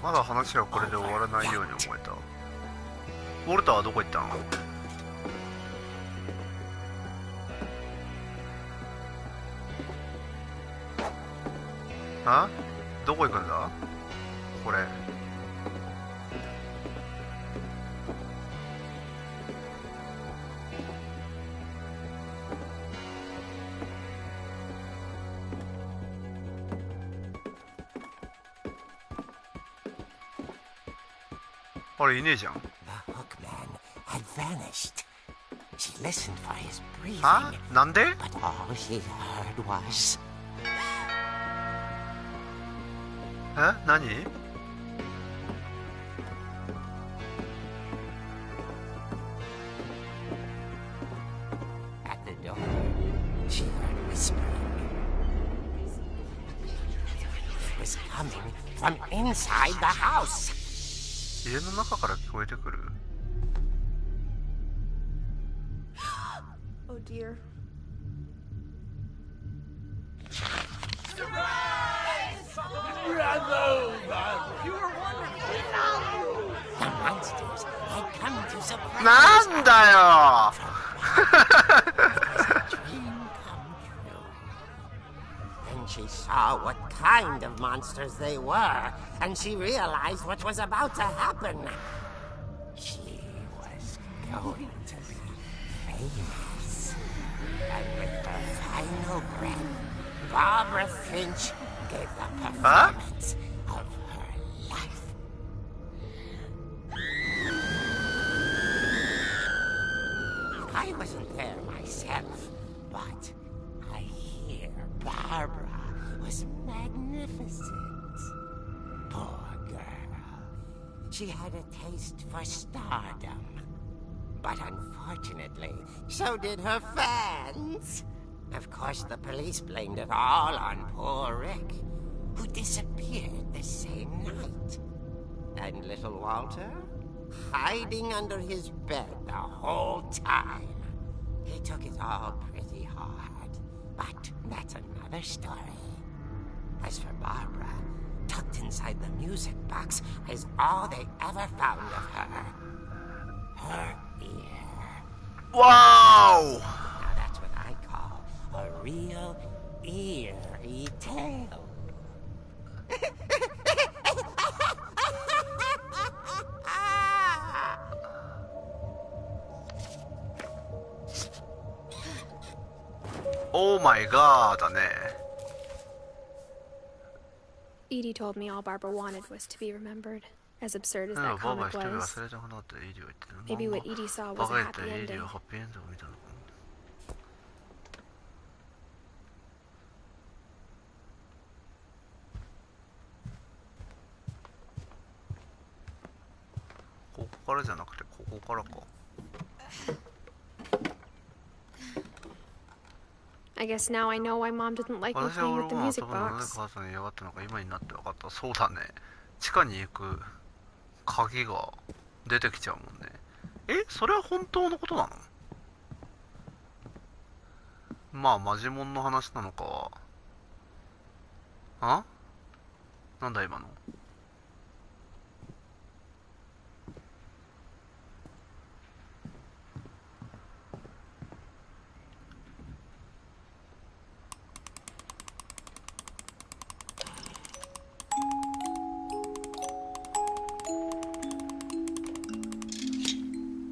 A: まだ話はこれで終わらないように思えた。ウォルターはどこ行ったの？あ？どこ行くんだ？これ。あれいねえじゃん。
F: The hookman had vanished. She listened for his breathing.
A: あ？なんで？
F: But all she heard was.
A: え？何？
F: At the door, she heard whispering. It was coming from inside the house.
A: 家の中から聞こえてくる。
D: Oh dear.
F: The monsters had come to surprise.
A: なんだよ。
F: Then she saw what kind of monsters they were, and she realized what was about to happen. She was going to be famous. And with her program, Barbara Finch gave the performance of her life. I wasn't there myself, but I hear Barbara was magnificent. Poor girl. She had a taste for stardom. But unfortunately, so did her fans. Of course, the police blamed it all on poor Rick, who disappeared the same night. And little Walter? Hiding under his bed the whole time. He took it all pretty hard. But that's another story. As for Barbara, tucked inside the music box is all they ever found of her. Her ear.
A: Wow!
F: Now that's what I call a real eerie tale.
A: Oh my god だね。
B: Edie told me all Barbara wanted was to be remembered. As absurd as that comic was, maybe what Edie saw was a happy ending.
A: ここからじゃなくてここからか。
B: I guess now I know why Mom didn't like me playing with the music box.
A: 母さんに嫌がったのか今になって分かった。そうだね。地下に行く鍵が出てきちゃうもんね。それは本当のことなの？まあマジモンの話なのかは。あ？なんだ今の。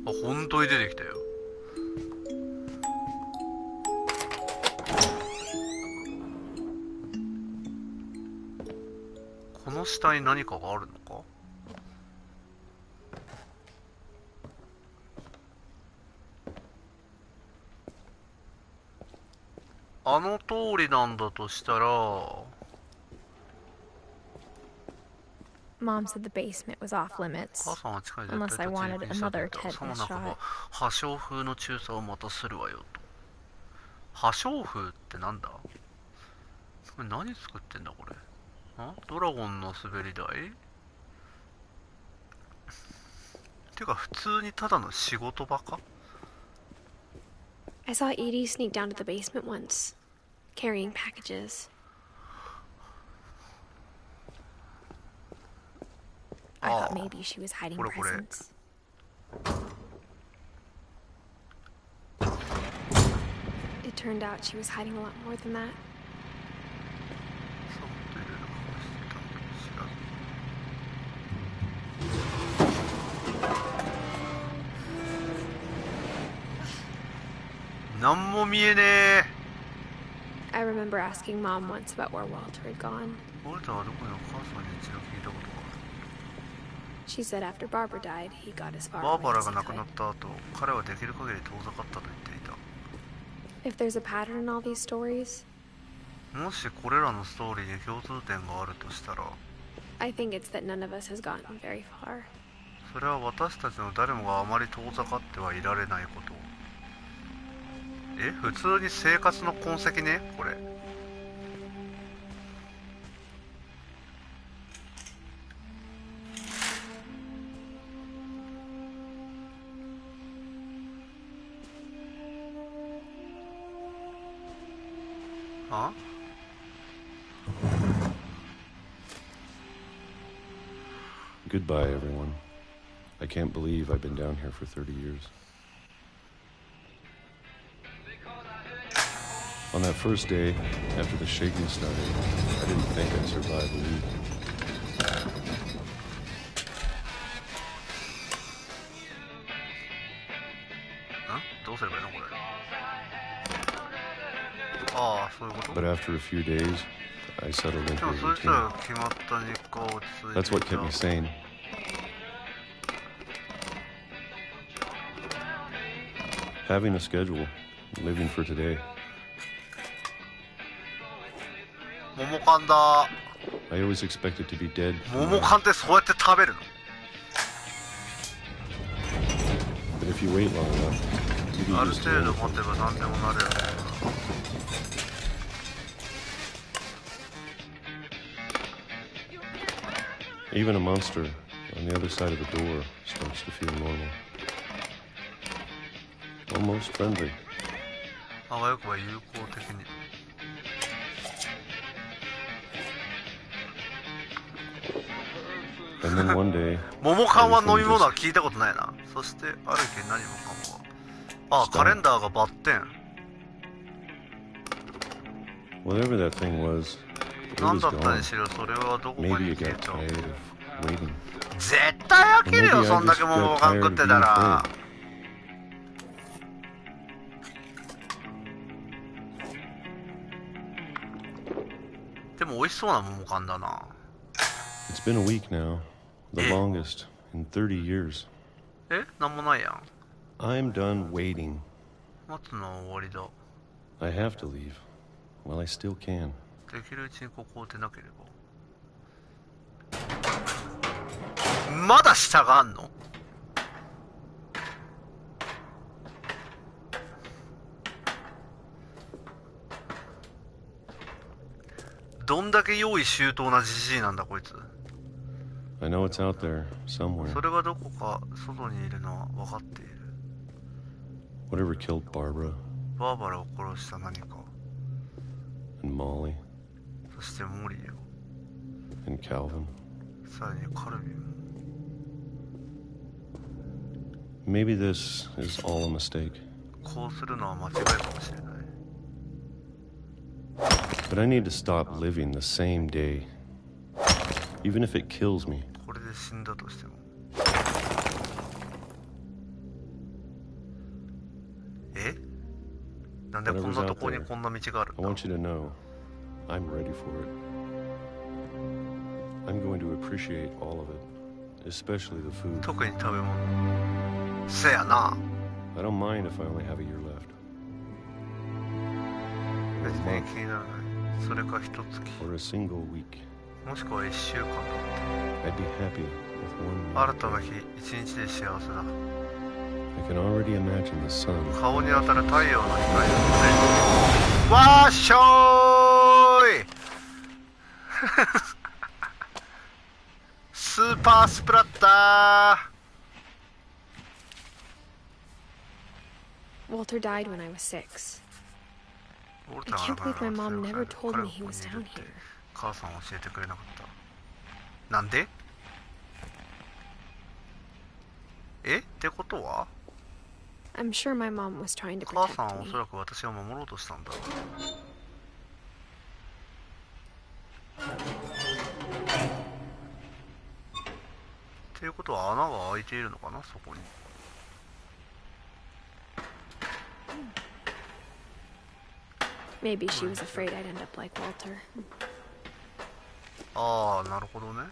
A: あ、本当に出てきたよ。この下に何かがあるのか？あの通りなんだとしたら。
B: Mom said the basement was off limits, unless I wanted another tetanus shot.
A: 破傷風の注射をまたするわよと。破傷風ってなんだ？これ何作ってんだこれ。ドラゴンの滑り台？てか普通にただの仕事場か？
B: I saw Edie sneak down to the basement once, carrying packages. I thought maybe she was hiding presents. It turned out she was hiding a lot more than that. I remember asking Mom once about where Walter had gone. She said after Barbara died, he got as far away as he could. If there's a pattern in all these stories, I think it's that none of us has gotten very far.
A: それは私たちの誰もがあまり遠ざかってはいられないこと。普通に生活の痕跡ね、これ。あ？
I: Goodbye, everyone. I can't believe I've been down here for 30 years. On that first day, after the shaking started, I didn't think I'd survive a week.
A: Huh? どうすればいいのこれ。ああ、そういうこと。
I: But after a few days, I settled into
A: でも
I: a
A: そしたら
I: routine.
A: 決まった日課を落ち着いて
I: That's what kept me sane. Having a schedule, living for today.
A: 桃缶だ。
I: I always expected to be dead.
A: 桃缶ってそうやって食べるの？
I: But if you wait long enough, you can
A: ある
I: just
A: 程
I: do
A: 度待て
I: anything.
A: ば何でもなるよね。
I: Even a monster on the other side of the door starts to feel normal. Almost friendly.
A: あわよくば友好的に。
I: And then one day,
A: 桃缶は飲み物は聞いたことないな。そしてある日何もかもは。あ、カレンダーがバッテン。
I: whatever that thing was, it
A: 何
I: was
A: だった
I: gone.
A: にしろそれはどこか
I: Maybe
A: に
I: you
A: 消え
I: got
A: た。
I: tired of waiting.
A: 絶対飽きるよ、そんだけ桃缶食ってたら。でも美味しそうな桃缶だな。
I: It's been a week now, the longest in 30 years.
A: え、なんもないやん。
I: I'm done waiting.
A: 待つのは終わりだ。
I: I have to leave while I still can.
A: できるうちにここを出なければ。まだ下があんの？どんだけ用意周到なじじいなんだこいつ。
I: I know it's out there
A: そ
I: somewhere.
A: れがどこか外にいるのは分かっている。
I: Whatever killed Barbara
A: バーバラを殺した何か。
I: and Molly
A: そしてモリーを。
I: and Calvin.
A: さらにカルビンも。
I: Maybe this is all a mistake.
A: こうするのは間違いかもしれない。
I: But I need to stop living the same day. Even if it kills me.
A: これで死んだとしても。え？なんでこんなとこにこんな道があるん
I: I
A: だ？
I: want you to know I'm ready for it. I'm going to appreciate all of it, especially the food.
A: 特に食べ物。せやな。
I: I don't mind if I only have a year left.
A: 別に気にならない。それか一月。
I: Or a single week.
A: もしくは一週間だって。
I: I'd be happy with one
A: 新たな日、一日で幸せだ。
I: I can already imagine the sun.
A: 顔に当たる太陽の光ですね。わーしょーいスーパースプラッター。
B: Walter died when I was 6. I can't believe my mom never told me he was down here.
A: 母さん教えてくれなかった。なんで？え？ってことは？
B: I'm sure my mom was trying to
A: 母さん
B: protect
A: はお
B: me.
A: そらく私を守ろうとしたんだ。っていうことは穴が開いているのかな、そこに。
B: Maybe she was afraid I'd end up like Walter.
A: ああ、なるほどね。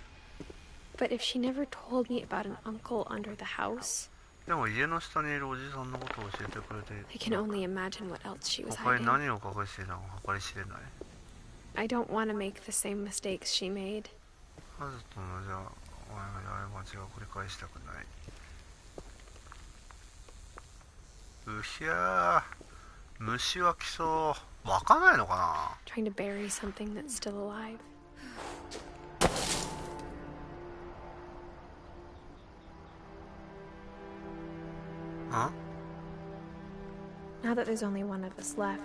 B: But if she never told me about an uncle under the house,
A: でも家の下にいるおじさんのことを教えてくれている。
B: I can only imagine what else she was
A: 他に
B: hiding.
A: 何を隠していたのか計り知れない。
B: I don't want to make the same mistakes she made.
A: まずと同じ過ちを繰り返したくない。うひゃー、虫は来そう。湧かないのか
B: Trying to bury something that's still alive.
A: な。ん？
B: Now that there's only one of us left,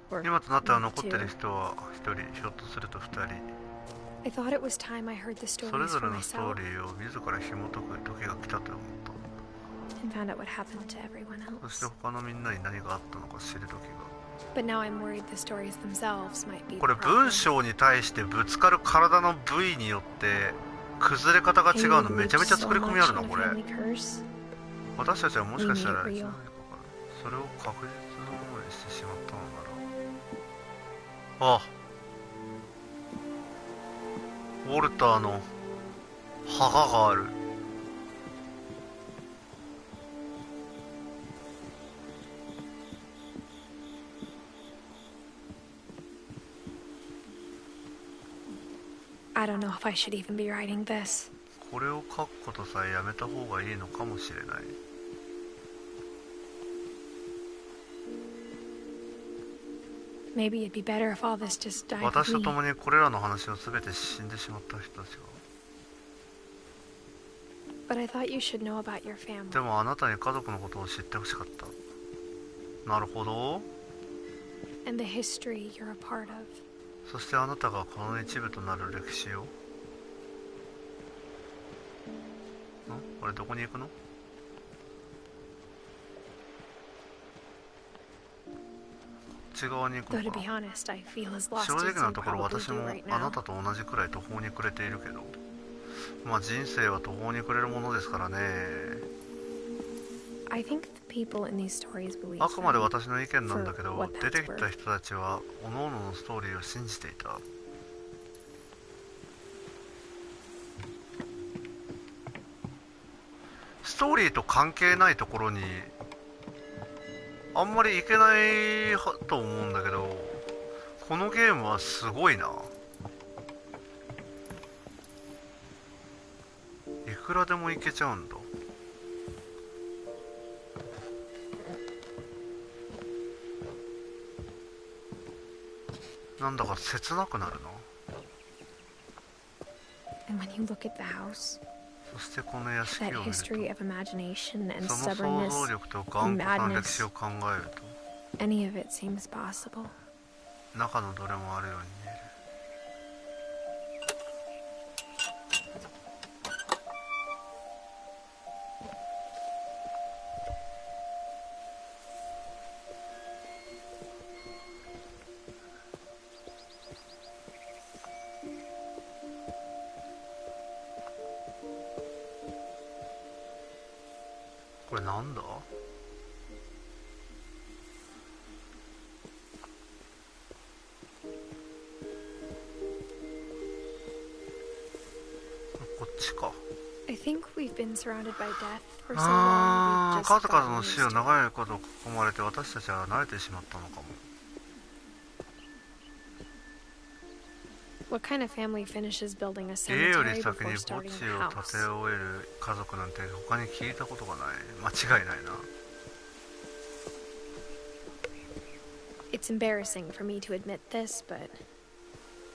B: or
A: 今となっては残って
B: two,
A: る人は一人、ひょっとすると二人。
B: I thought it was time I heard the
A: それ
B: stories
A: ぞ
B: for
A: れのストー
B: myself
A: リーを自ら紐解く時が来たと思った。
B: and found out what happened to everyone
A: そして
B: else.
A: 他のみんなに何があったのか知る時が。
B: But now I'm worried the stories themselves might be
A: これ
B: the problem.
A: 文章に対してぶつかる体の部位によって崩れ方が違うのめちゃめちゃ作り込みあるなこれ。 私たちはもしかしたらそれを確実なものにしてしまったのならあ、ウォルターの墓がある。
B: I don't know if I should even be writing this.
A: これを書くことさえやめた方がいいのかもしれない。
B: Maybe it'd be better if all this just died with me.
A: 私と共にこれらの話をすべて死んでしまった人たちが。
B: But I thought you should know about your family.
A: でもあなたに家族のことを知ってほしかった。なるほど。
B: And the history you're a part of.
A: そしてあなたがこの一部となる歴史を。あれどこに行くの？こっち側に行くのかな。正直なところ私もあなたと同じくらい途方に暮れているけど、まあ人生は途方に暮れるものですからね。あくまで私の意見なんだけど、出てきた人たちは各々のストーリーを信じていた。ストーリーと関係ないところにあんまりいけないと思うんだけど、このゲームはすごいな。いくらでもいけちゃうんだ。なんだか切なくなるな。そしてこの屋敷を見ると、その想像力と頑固な歴史を考えると、中のどれもあるように見える。これなんだ？こっちか。ああ、数々の死を長いこと囲まれて私たちは慣れてしまったのかも。
B: What kind of family finishes building a
A: 家よ
B: cemetery
A: り先に
B: before
A: 墓地
B: starting
A: を
B: a
A: 建
B: house?
A: て終える家族なんて他に聞いたことがない。間違いないな。
B: It's embarrassing for me to admit this, but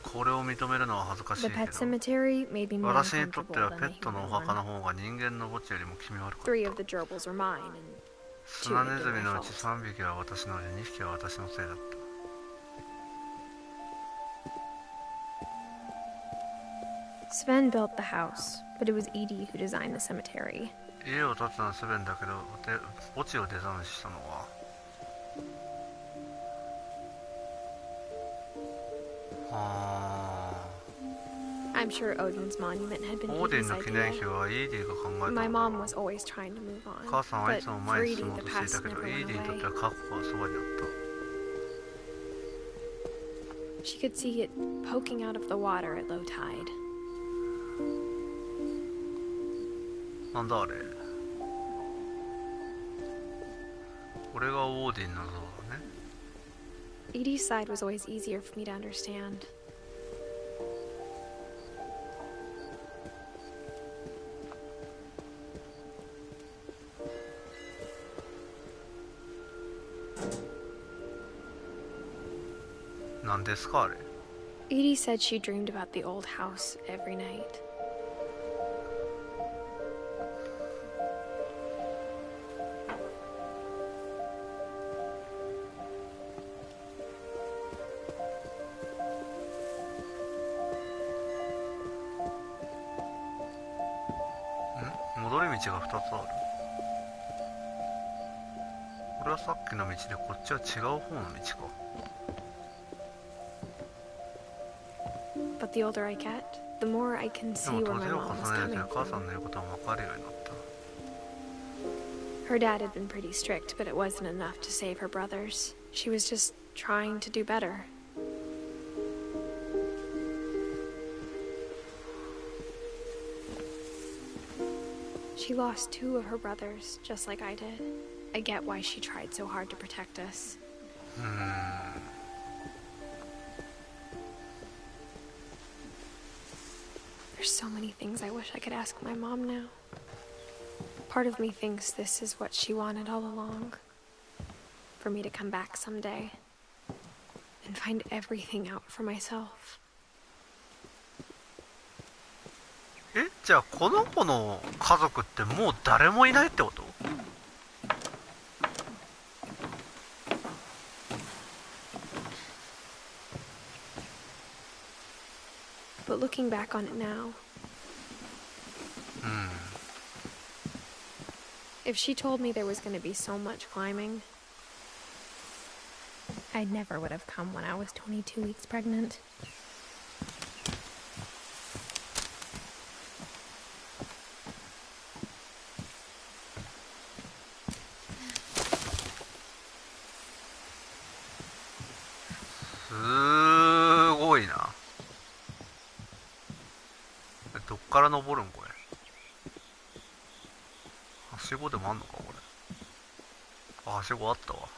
A: これを認めるのは恥ずかしい
B: the
A: け
B: pet
A: ど、
B: cemetery may be more
A: 私にとっては
B: uncomfortable
A: ペ
B: than
A: ッ
B: the
A: トのお
B: human
A: 墓の
B: one.
A: 方が人間の墓地よりも気味悪かっ
B: Three of
A: た。
B: the gerbils were mine, and
A: スナネズミのうち3匹は私ので2匹は私のせいだった。
B: Sven built the house, but it was Edie who designed the cemetery.
A: 家を建てたのはスベンだけど、墓地をデザインしたのは
B: I'm sure Odin's monument had been
A: オーディン
B: Edie's
A: の記念
B: idea.
A: 碑はイーディが考えた
B: My
A: のだ
B: mom
A: ろ
B: was
A: う。
B: always trying to move on,
A: 母さんはい
B: but
A: つも
B: for
A: 前に進
B: Edie,
A: もう
B: the
A: としてい
B: past
A: たけど、
B: never
A: イー
B: went
A: ディにとって
B: away.
A: は過去がそばにあった。
B: She could see it poking out of the water at low tide.
A: なんだあれ。これがオーディンの像だね。
B: Edie's side was always easier for me to understand.
A: 何ですかあれ。
B: Edie said she dreamed about the old house every night.
A: 戻り道が2つある。これはさっきの道で、こっちは違う方の道か。
B: But the older I get, the more I can
A: で
B: see
A: も
B: where
A: 年
B: my
A: を
B: mom was
A: 重ねる
B: coming
A: と母さ
B: from.
A: んの言うことは分かるようになった。
B: Her dad had been pretty strict, but it wasn't enough to save her brothers. She was just trying to do better. She lost 2 of her brothers, just like I did. I get why she tried so hard to protect us. There's so many things I wish I could ask my mom now. Part of me thinks this is what she wanted all along. For me to come back someday and find everything out for myself.
A: じゃあこの子の家族ってもう誰もいないってこと？
B: But looking back on it now, if she told me there was going to be so much climbing, I never would have come when I was 22 weeks pregnant.
A: Sugoina. どっから登るんこれ？はしごでもあんのかこれ？あ、はしごあったわ。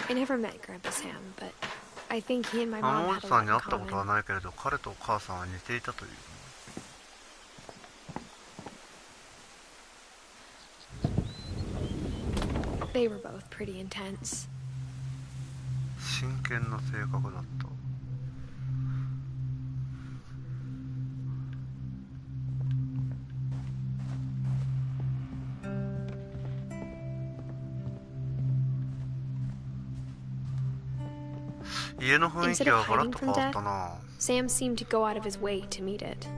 B: I never met Grandpa Sam, but I think he and my
A: あ
B: mom
A: のお
B: had
A: じ
B: a
A: さ
B: lot
A: んに
B: in
A: 会ったことは
B: common.
A: ないけれど、彼とお母さんは似ていたという。
B: They were both pretty intense.
A: 真剣な性格だった。家の雰囲気
B: Instead
A: が
B: of
A: ガラッ
B: hiding
A: と
B: from
A: 変わっ
B: death,
A: たな。
B: Sam seemed to go out of his way to meet it.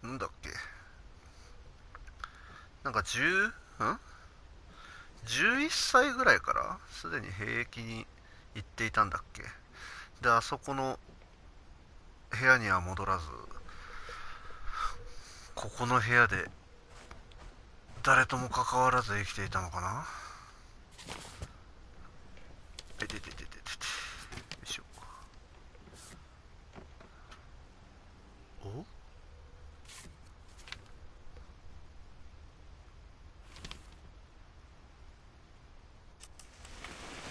A: なんだっけ、なんか11歳ぐらいからすでに兵役に行っていたんだっけ。で、あそこの部屋には戻らず、ここの部屋で誰とも関わらず生きていたのかな。よいしょ。お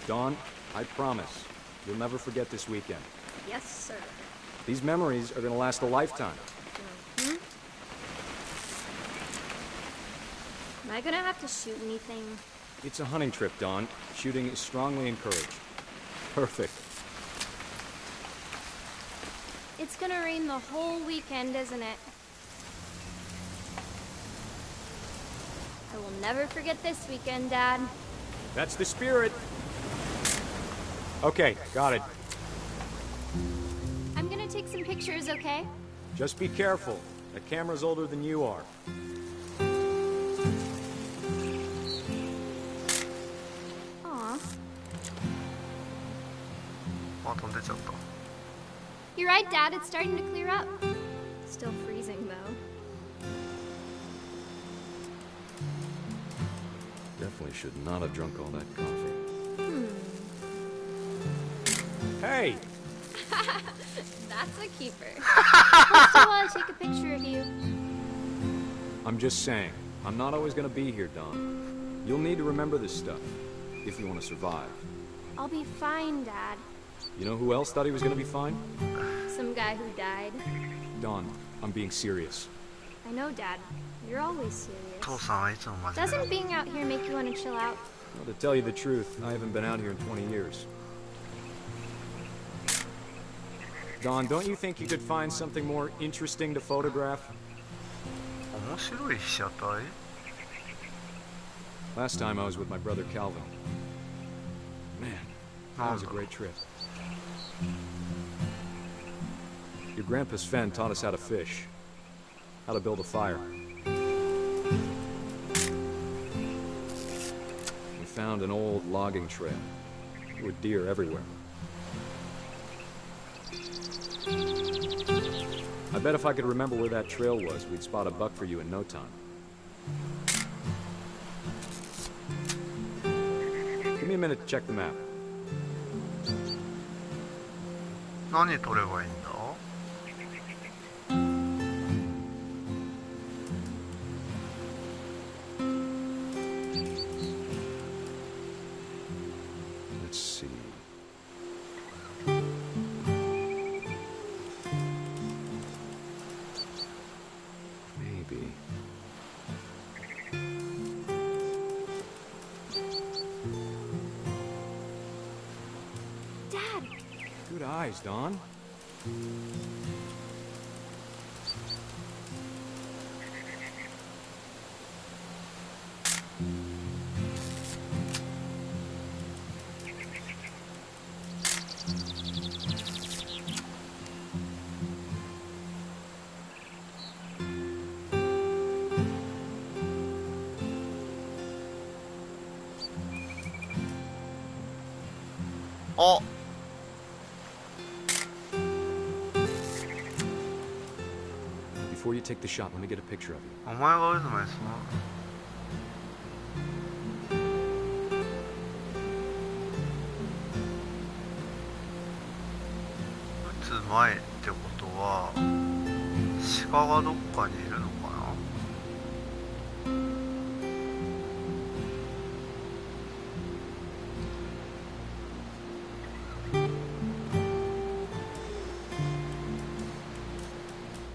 J: Dawn, I promise, you'll never forget this weekend.
K: Yes, sir.
J: These memories are going to last a lifetime.
K: Am I gonna have to shoot anything?
J: It's a hunting trip, Dawn. Shooting is strongly encouraged. Perfect.
K: It's gonna rain the whole weekend, isn't it? I will never forget this weekend, Dad.
J: That's the spirit. Okay, got it.
K: I'm gonna take some pictures, okay?
J: Just be careful. The camera's older than you are.
K: Aw.
A: あ、飛んでっちゃった。
K: You're right, Dad. It's starting to clear up. Still freezing, though.
I: Definitely should not have drunk all that coffee.
J: Hey!
K: That's a keeper. I still want to take a picture of you.
J: I'm just saying, I'm not always gonna be here, Dawn. You'll need to remember this stuff, if you want to survive.
K: I'll be fine, Dad.
J: You know who else thought he was gonna be fine?
K: Some guy who died.
J: Dawn, I'm being serious.
K: I know, Dad. You're always serious.
A: 父さんはいつも真面目だ。
K: Doesn't being out here make you want to chill out?
J: Well, to tell you the truth, I haven't been out here in 20 years. Dawn, don't you think you could find something more interesting to photograph?
A: 面白い被写体？
J: Last time I was with my brother Calvin. Man, that was a great trip. Your grandpa Sven taught us how to fish, how to build a fire. found an old logging trail. There were deer everywhere. I bet if I could remember where that trail was, we'd spot a buck for you in no time. Give me a minute to check the map.
A: 何取ればいいんだ？
J: Let's see. Maybe.
B: Dad!
J: Good eyes, Dawn.
A: Oh!
J: Before you take the shot, let me get a picture of you.
A: お前が撃つ前ですな。撃つ前ってことは鹿がどっかにいるのかな。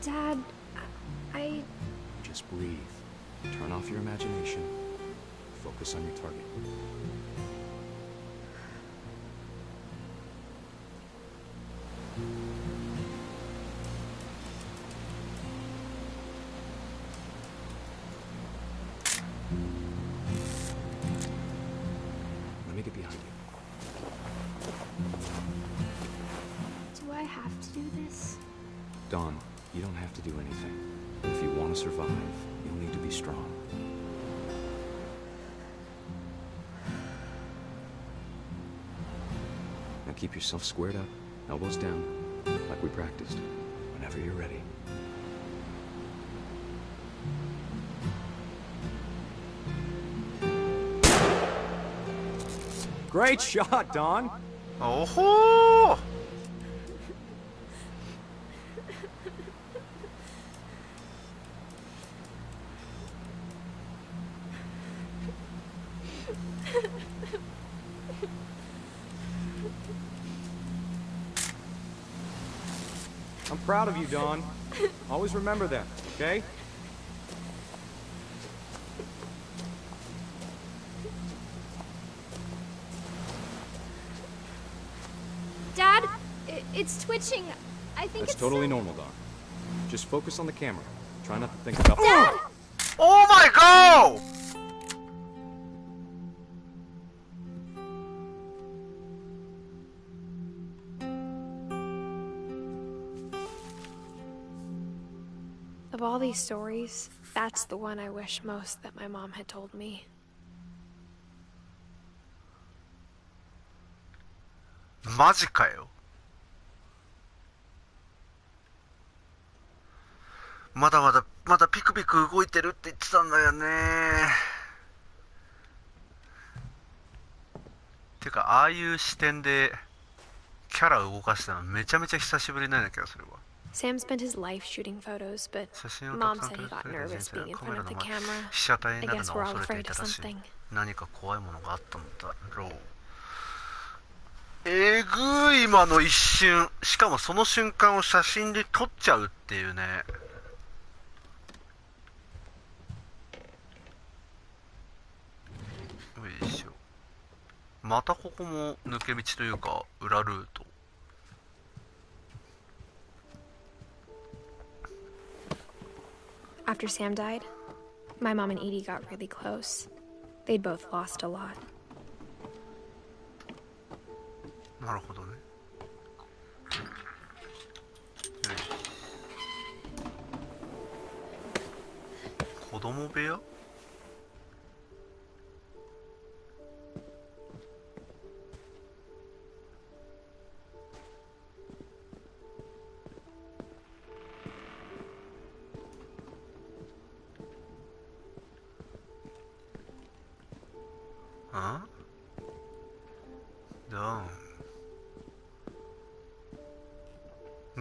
B: Dad, I...
J: Just breathe. Turn off your imagination. Focus on your target. Let me get behind you.
B: Do I have to do this?
J: Dawn, you don't have to do anything. If you want to survive, you'll need to be strong. Now keep yourself squared up, elbows down, like we practiced. Whenever you're ready. Great shot, Dawn!
A: Oh-ho!
J: I'm proud of you, Dawn. Always remember that, okay?
K: Dad, it's twitching. I think
J: That's
K: it's
J: totally normal, Dawn. Just focus on the camera. Try not to think about...
K: Dad!
A: Oh my god!
B: Of all these stories, that's the one I wish most that my mom had told me.
A: マジかよ。まだピクピク動いてるって言ってたんだよね。てかああいう視点でキャラ動かしたのめちゃめちゃ久しぶりなんだけど、それは。
B: Sam spent his life shooting photos, but Mom said he got nervous being in front of the camera.
A: 被写体
B: I
A: になる
B: guess
A: の
B: we're
A: を
B: all
A: 恐れて
B: afraid
A: いた
B: of
A: らしい。
B: something.
A: 何か怖いものがあったのだろう。えぐい今の一瞬。しかもその瞬間を写真で撮っちゃうっていうね。よいしょ。またここも抜け道というか裏ルート。
B: After Sam died, my mom and Edie got really close. They'd both lost a lot.
A: なるほどね。子供部屋？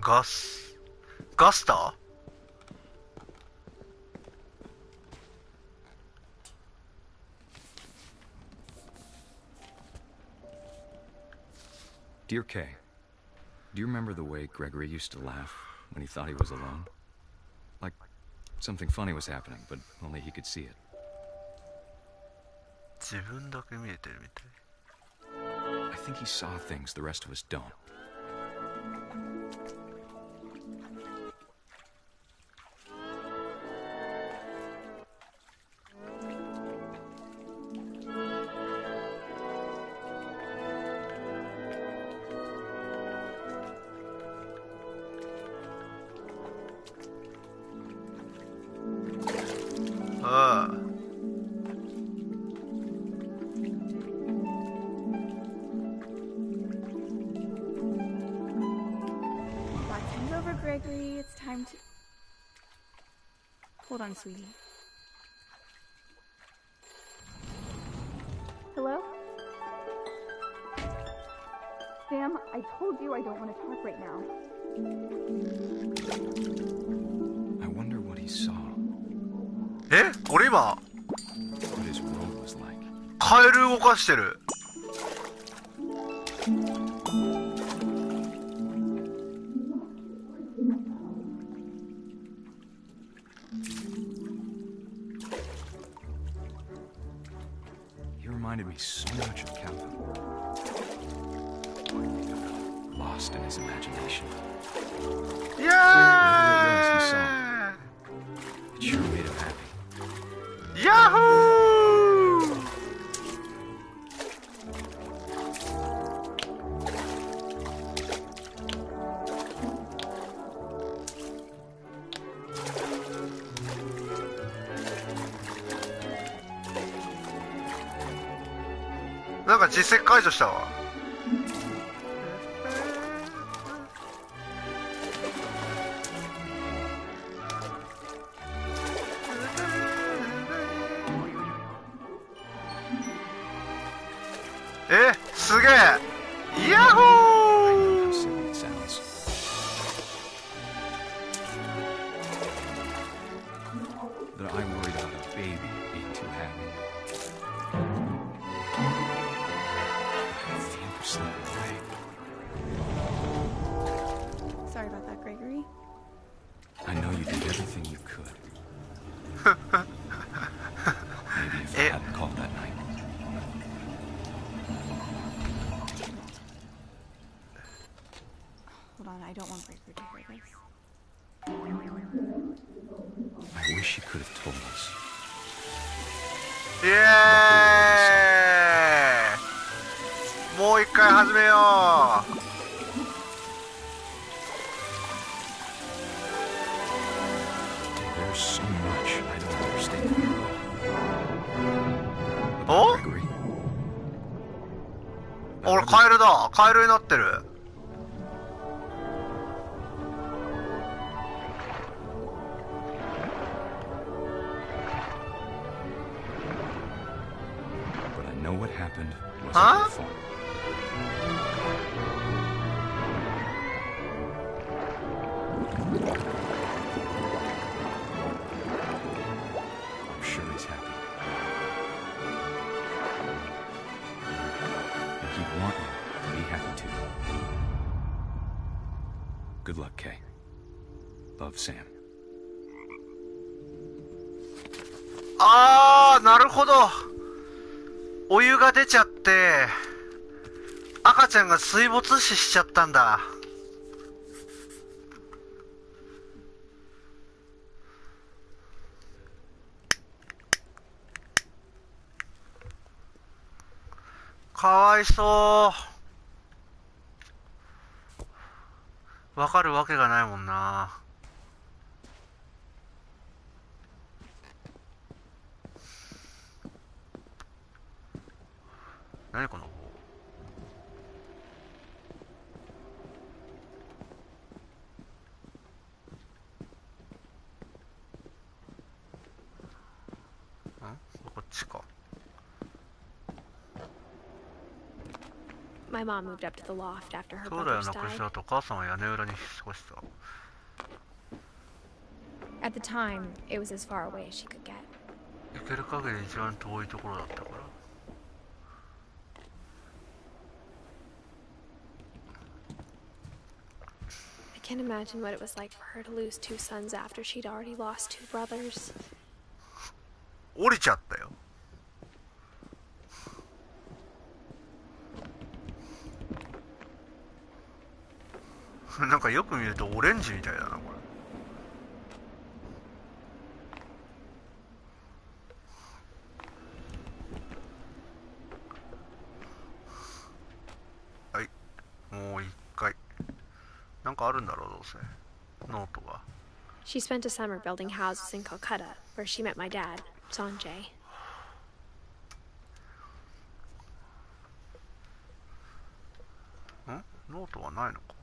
A: ガスター。
J: Dear Kay, do you remember the way Gregory used to laugh when he thought he was alone? Like something funny was happening, but only he could see it.
A: 自分だけ見えてるみたい。
J: I think he saw things the rest of us don't.
L: Gregory, it's time to... Hold on, sweetie. Hello? Sam, I told you I don't want to talk right now.
J: I wonder what he saw.
A: 俺今
J: What his world was like.
A: カエル動かしてる。
J: Reminded me so much of Calvin. Lost in his imagination.
A: Yeah!
J: It sure made him happy.
A: Yahoo!なんか実績解除したわ。すげえ。ヤッホー。
J: That I worried about a baby being too happy.
L: Sorry about that, Gregory.
J: I know you did everything you could. Maybe if I hadn't called that night.
L: Hold on, I don't want Gregory to hear this.
J: I wish he could have told us.
A: Yeah! もう一回始めよう。
J: There's so much I don't understand.
A: お？俺カエルだ。カエルになってる。
J: Know what happened wasn't your fault. I'm sure he's happy. And he'd want you to be happy too. Good luck, Kay. Love, Sam.
A: あー、なるほど。お湯が出ちゃって赤ちゃんが水没死しちゃったんだ。かわいそう。わかるわけがないもんな。何このこっちか。
B: My mom moved up to the loft after her
A: そうだよ
B: brothers
A: なくし
B: died.
A: た後お母さんは屋根裏に引っ越した。
B: At the time, it was as far away as she could get.
A: 行ける限り一番遠いところだったから。
B: I can't imagine what it was like for her to lose 2 sons after she'd already lost 2 brothers.
A: 降りちゃったよ。なんかよく見るとオレンジみたいだなこれ。はい、もう一回。なんかあるんだろうどうせ。ノートが。
B: She spent a summer building houses in Calcutta, where she met my dad, Sanjay.
A: ノートはないのか。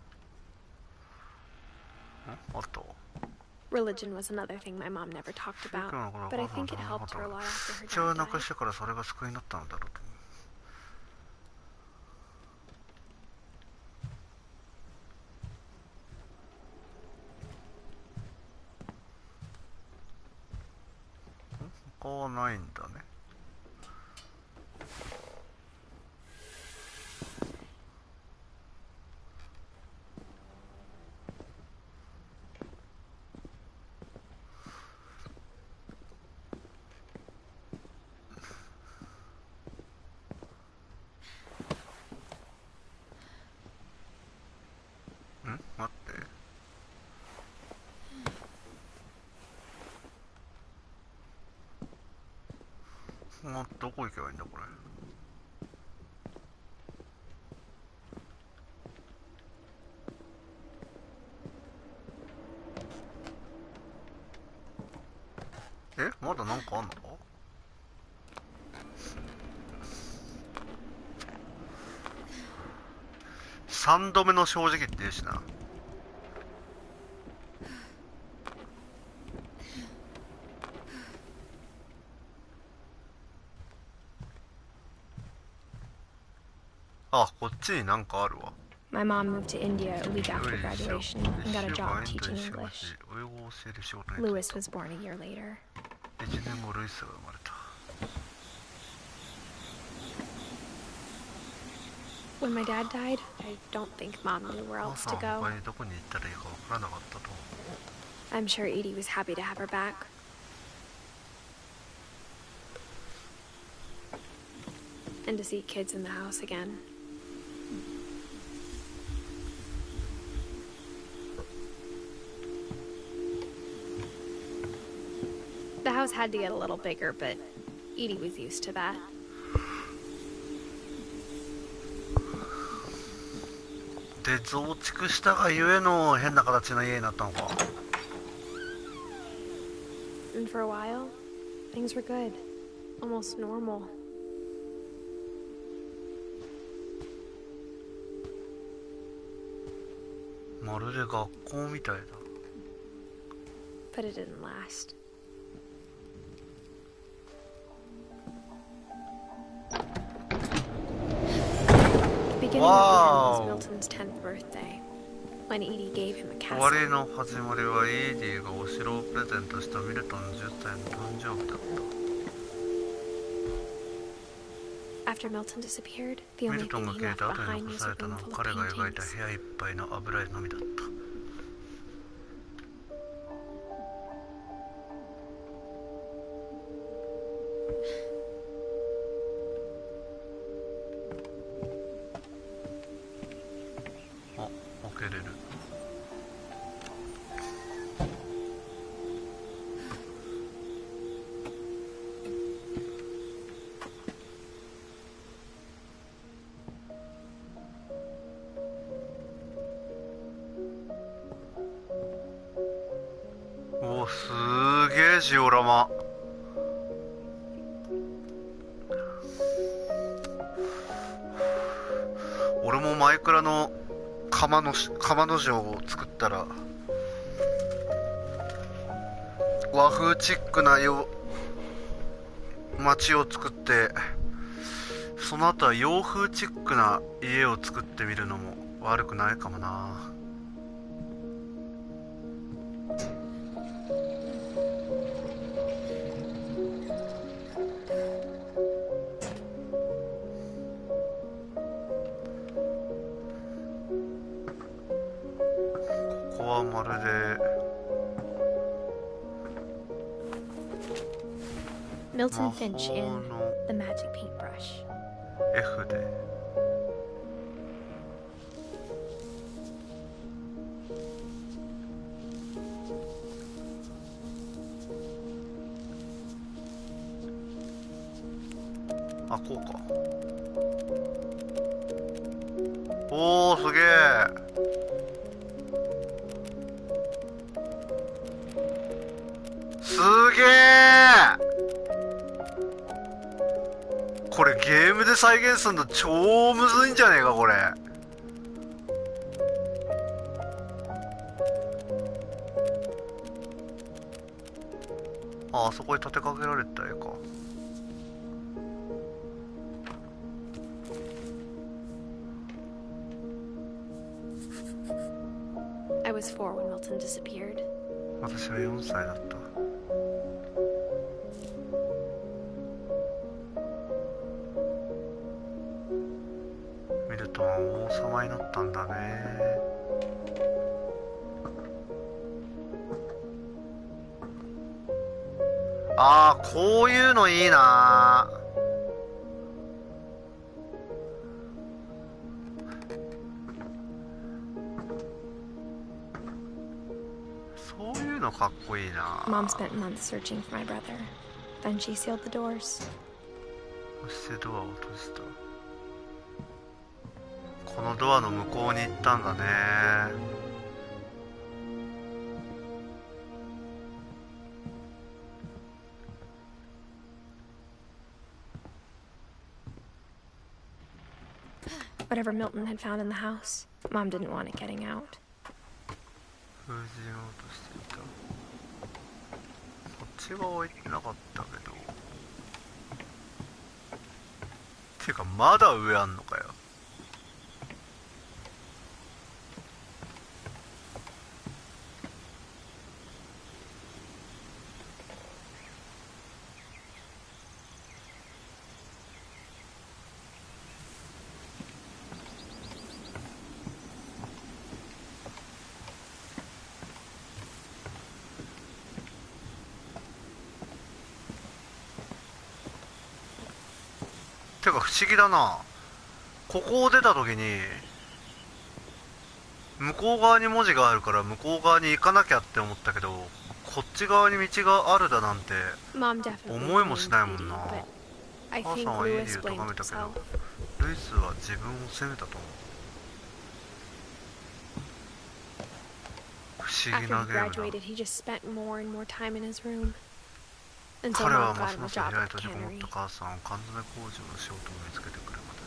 A: あった。
B: Religion was another thing my mom never talked about, but I think it helped her a lot after her
A: 父親
B: dad
A: 亡く
B: died.
A: してからそれが救いになったんだろうと。他はないんだね。待って。どこ行けばいいんだこれ。まだなんかあんのか。3度目の正直って言うしな。あ、こっちになんかあるわ。
B: My mom moved to India a week after graduation and got a job teaching English. Louis was born a year later.
A: 1年後ルイスが生まれた。
B: When my dad died, I don't think Mom knew where else to go.
A: 他にどこに行ったらいいかわからなかったと。
B: I'm sure Edie was happy to have her back. And to see kids in the house again. The house had to get a little bigger, but Edie was used to that.
A: で、増築したがゆえの変な形の家になったのか。
B: And for a while, things were good. Almost normal.
A: まるで学校みたいだ。
B: But it didn't last. The beginning of the end was Milton's 10th birthday, when Edie gave him a
A: 終
B: castle.
A: わりの始まりはイーディがお城をプレゼントしたミルトン10歳の誕生日だった。
B: After Milton disappeared, the
A: ミ
B: only
A: ルトン
B: thing
A: が
B: he
A: 消え
B: left
A: た後に
B: behind
A: 残
B: was
A: さ
B: a
A: れたの
B: room
A: は
B: full of
A: 彼が描いた
B: paintings.
A: 部屋いっぱいの油絵のみだった。 あ、開けれる。お、すげえジオラマ。俺もマイクラの釜の城を作ったら和風チックな街を作ってその後は洋風チックな家を作ってみるのも悪くないかもな。ここはまるで
B: Milton Finch in The Magic Paintbrush.
A: F であ、こうか。おー、すげえ。すげえ。これゲームで再現するの超むずいんじゃねえかこれ。あそこに立てかけられた絵か。
B: I was 4 when Milton disappeared.
A: 私は4歳だった。ミルトンは王様になったんだね。ああ、こういうのいいな。そういうのかっこいいな。
B: Mom spent months searching for my brother. Then she sealed the doors.
A: そしてドアを閉じた。このドアの向こうに行ったんだね。
B: Whatever Milton had found in the house, Mom didn't want it getting out.
A: 封じようとしていた。こっち側行ってなかったけど。てかまだ上あんのかよ。てか不思議だな。ここを出た時に向こう側に文字があるから向こう側に行かなきゃって思ったけど、こっち側に道があるだなんて思いもしないもんな。母さんはエイリーを咎めたけどルイスは自分を責めたと思う。不思議なゲームだ。彼はますます部屋に閉じこもった母さんを缶詰工場の仕事を見つけてくるまで。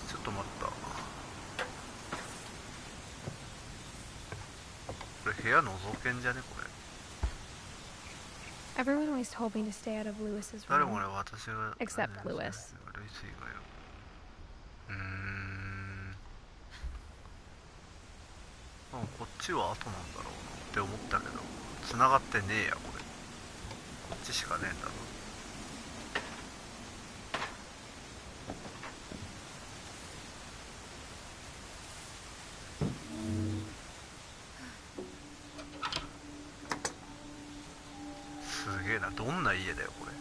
A: ちょっと待った。これ部屋覗けんじゃねこれ。
B: Everyone always told me to stay out of Lewis's room, except Lewis.
A: こっちは後なんだろうなって思ったけど、繋がってねえやこれ。こっちしかねえんだろ。すげえな、どんな家だよこれ。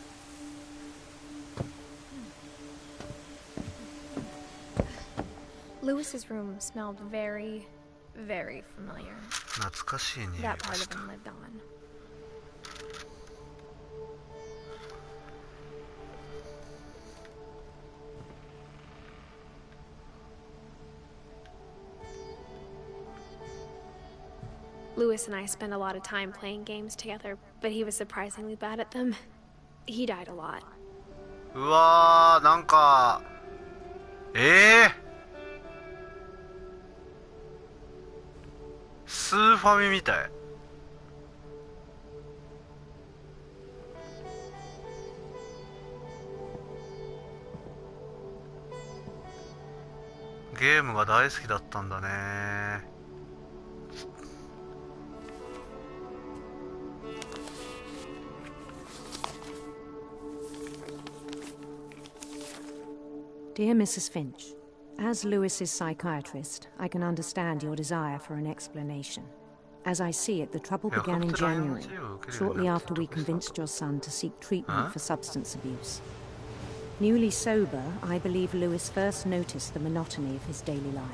B: Lewis's room smelled very, very familiar.
A: 懐かしい匂いが
B: That part
A: し
B: of
A: た。
B: him lived on. Lewis and I spent a lot of time playing games together, but he was surprisingly bad at them. He died a lot.
A: うわー、なんかスーファミみたい。ゲームが大好きだったんだね。
M: Dear Mrs. Finch, as Lewis's psychiatrist, I can understand your desire for an explanation. As I see it, the trouble began in January, shortly after we convinced your son to seek treatment for substance abuse. Newly sober, I believe Lewis first noticed the monotony of his daily life.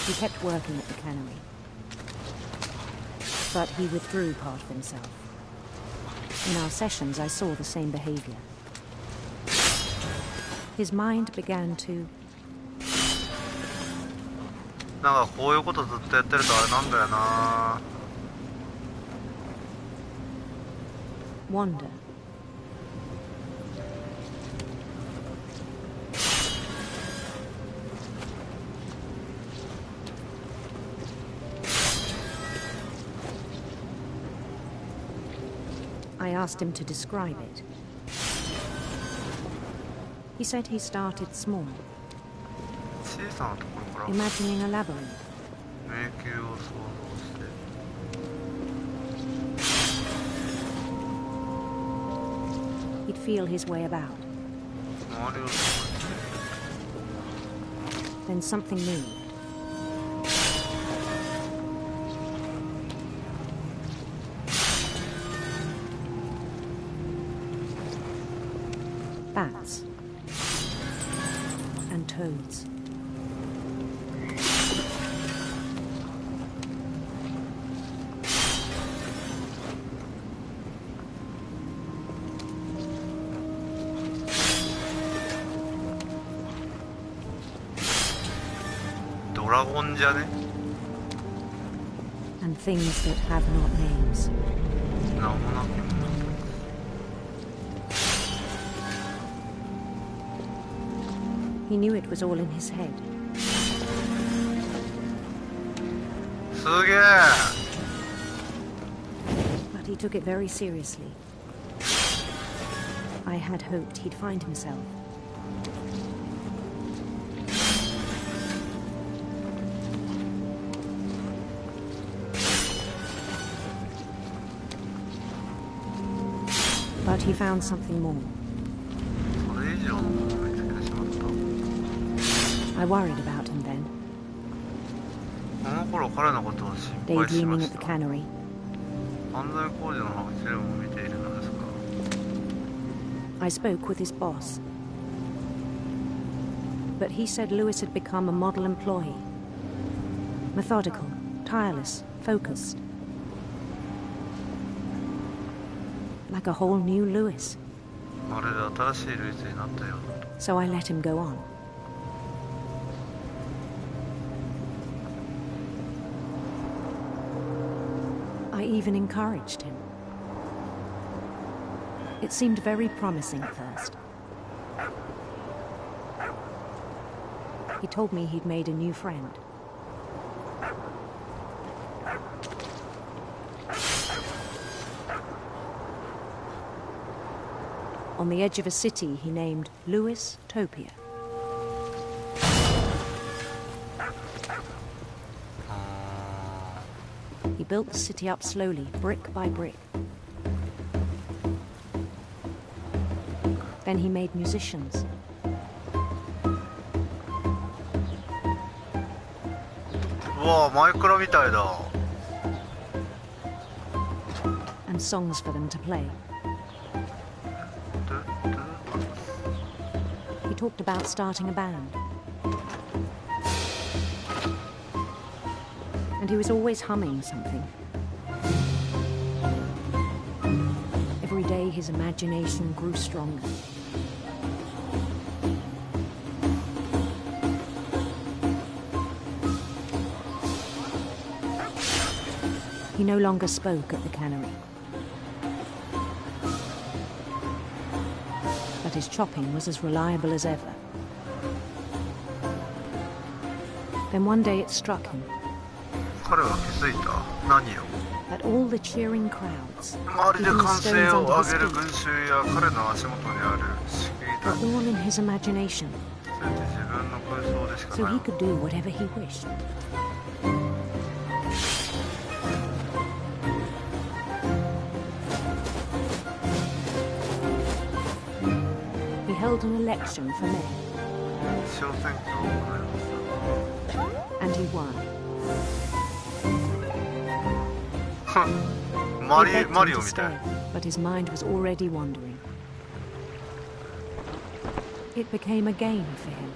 M: He kept working at the cannery, but he withdrew part of himself. In our sessions, I saw the same behavior. His mind began to...
A: なんかこういうことずっとやってるとあれなんだよな。
M: wander. I asked him to describe it. He said he started small, imagining a labyrinth. He'd feel his way about. Then something moved. Bats and toads. And things that have not names. He knew it was all in his head. But he took it very seriously. I had hoped he'd find himself. But he found something more. I worried about him then. Daydreaming at the cannery. I spoke with his boss. But he said Lewis had become a model employee. Methodical, tireless, focused. Like a whole new Lewis. So I let him go on. I even encouraged him. It seemed very promising at first. He told me he'd made a new friend. On the edge of a city he named Lewis-topia. He built the city up slowly, brick by brick. Then he made musicians. And songs for them to play. He talked about starting a band. And he was always humming something. Every day his imagination grew stronger. He no longer spoke at the cannery. But his chopping was as reliable as ever. Then one day it struck him.
A: 彼は気づいた。何を
M: At all the cheering crowds,
A: 周りで
M: even the
A: 歓声
M: stones
A: を
M: under
A: 上
M: his
A: げる
M: feet,
A: 群衆や彼の足元にある敷居た
M: were
A: ち。
M: all in his imagination,
A: 全て自分の空想でしか
M: so
A: ない
M: he。could do whatever he wished. He held an election for mayor,
A: 小選挙を行いました。
M: and he won.
A: マ
M: They
A: リ
M: begged
A: マ
M: him
A: リオ
M: to
A: みたい。
M: stay, but his mind was already wandering. It became a game for him.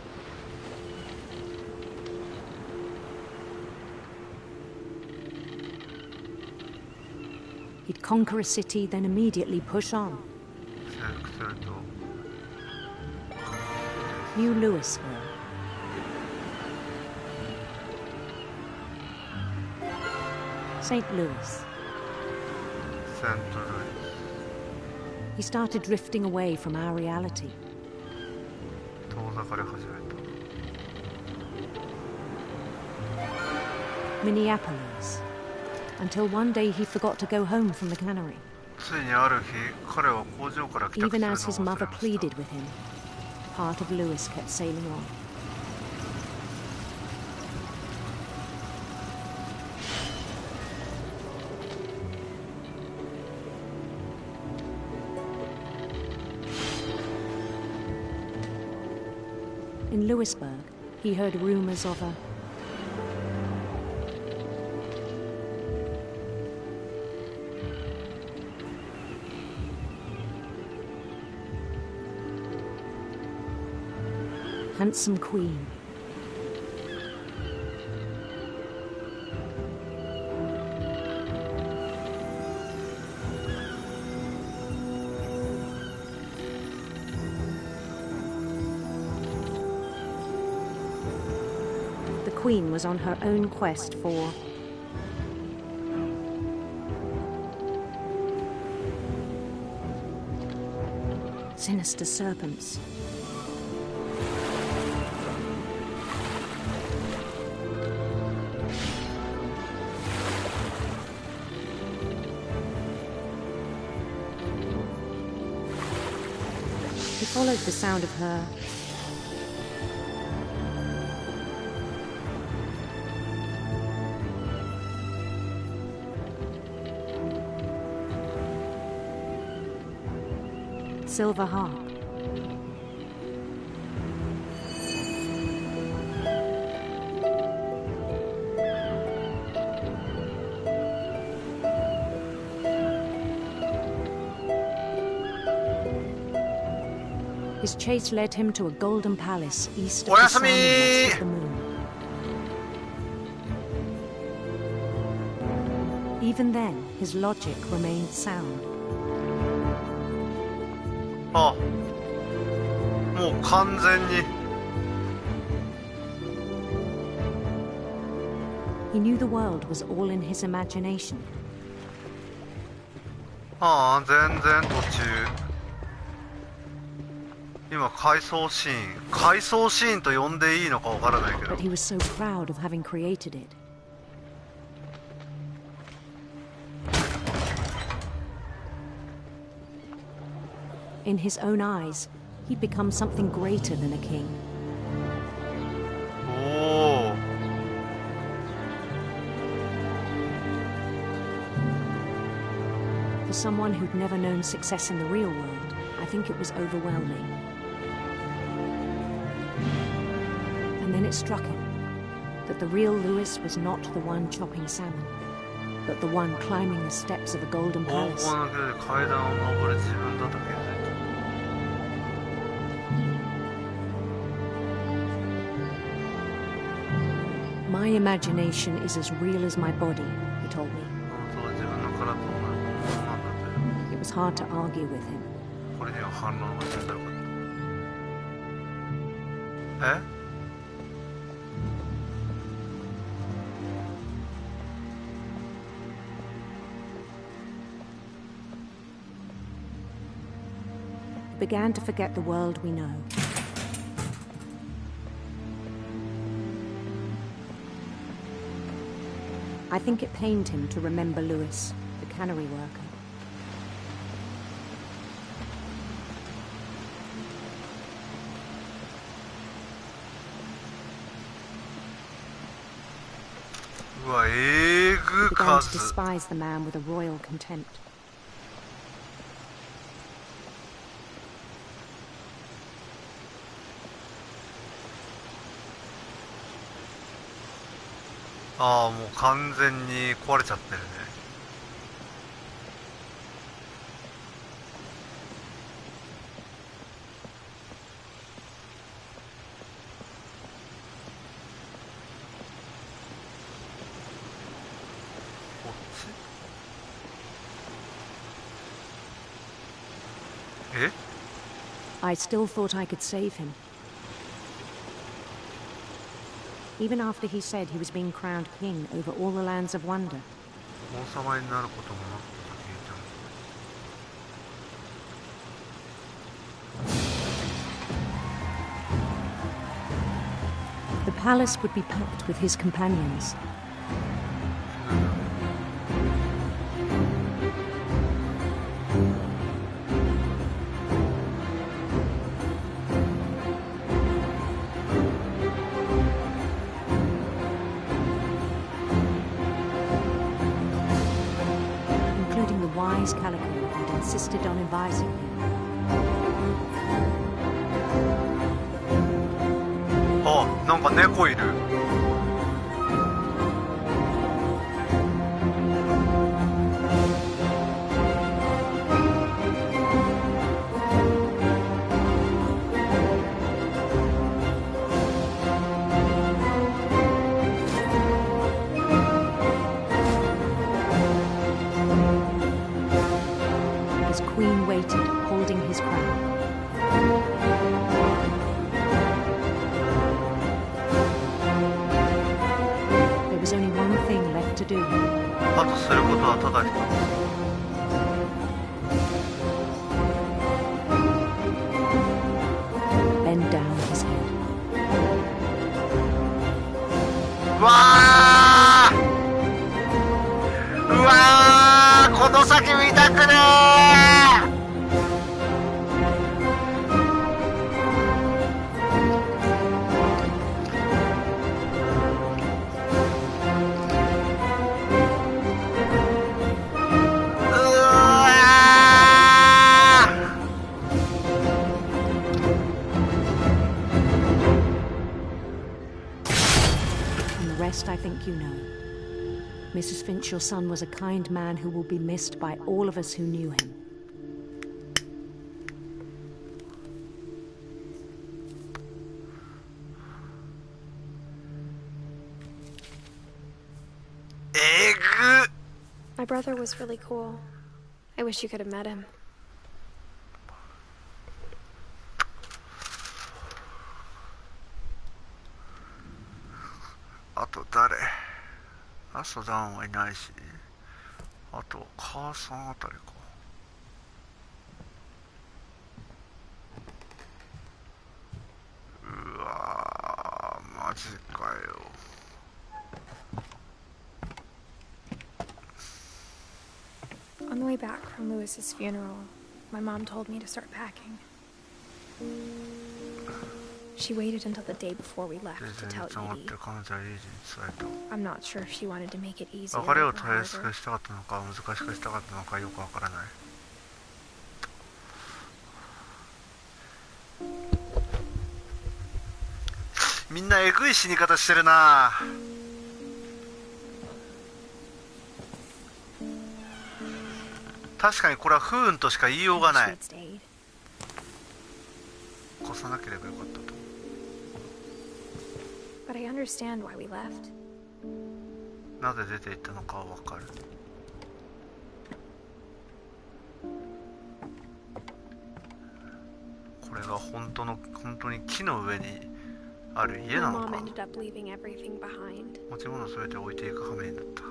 M: He'd conquer a city, then immediately push on.
A: 征服すると
M: New Louisville. St. Louis.
A: セントルイ
M: He started drifting away from our reality.
A: ス遠ざかり始めた。
M: Minneapolis. Until one day he forgot to go home from the cannery.
A: ついにある日、彼は工場から帰宅する
M: Even
A: のを
M: as his
A: 忘れ
M: mother
A: ました。
M: pleaded with him, part of Louis kept sailing on. In Louisburg, he heard rumors of a handsome queen. The queen was on her own quest for sinister serpents. He followed the sound of her silver harp. His chase led him to a golden palace east of the sun and west of the moon. Even then, his logic remained sound.
A: あ、もう完全に。
M: He knew the world was all in his imagination.
A: ああ、全然途中。今回想シーンと呼んでいいのかわからないけど。
M: But he was so proud of having created it. In his own eyes, he'd become something greater than a king.
A: おお。
M: For someone who'd never known success in the real world, I think it was overwhelming. And then it struck him that the real Louis was not the one chopping salmon, but the one climbing the steps of a golden
A: 方
M: palace.
A: 向ので階段を登る自分だと気づいた。
M: My imagination is as real as my body, he told me.
A: 想像は自分の体と同じものなんだと。
M: It was hard to argue with him.
A: これには反論がしづらかった。え？
M: He began to forget the world we know. I think it pained him to remember Lewis, the cannery worker.
A: He
M: began to despise the man with a royal contempt.
A: Ah, もう完全に壊れちゃってるね。
M: I still thought I could save him. Even after he said he was being crowned king over all the lands of wonder.
A: 王様になることもなったと聞いた。
M: The palace would be packed with his companions. Calico had insisted on advising him.
A: あ、なんか猫いる。
M: Queen waited, holding his crown. There was only one thing left to do.
A: あとすることはただ一つ。
M: Bend down his head.
A: うわー！うわー！この先見たくねー！I
M: think you know. Mrs. Finch, your son was a kind man who will be missed by all of us who knew him.
B: My brother was really cool. I wish you could have met him.
A: Asa Dan はいないし、あと母さんあたりか。うわー、マジかよ。
B: On the way back from Lewis's funeral, my mom told me to start packing. She waited until the day before we left to tell Edie. I'm not sure if she wanted to make it easier or harder.
A: 別れをたやすくしたかったのか難しくしたかったのかよくわからない。みんなえぐい死に方してるな。確かにこれは不運としか言いようがない。越さなければよかったと。
B: But I understand why we left.
A: なぜ出て行ったのかはわかる。これが本当に木の上にある家なのか。持ち物すべて置いていく羽目になった。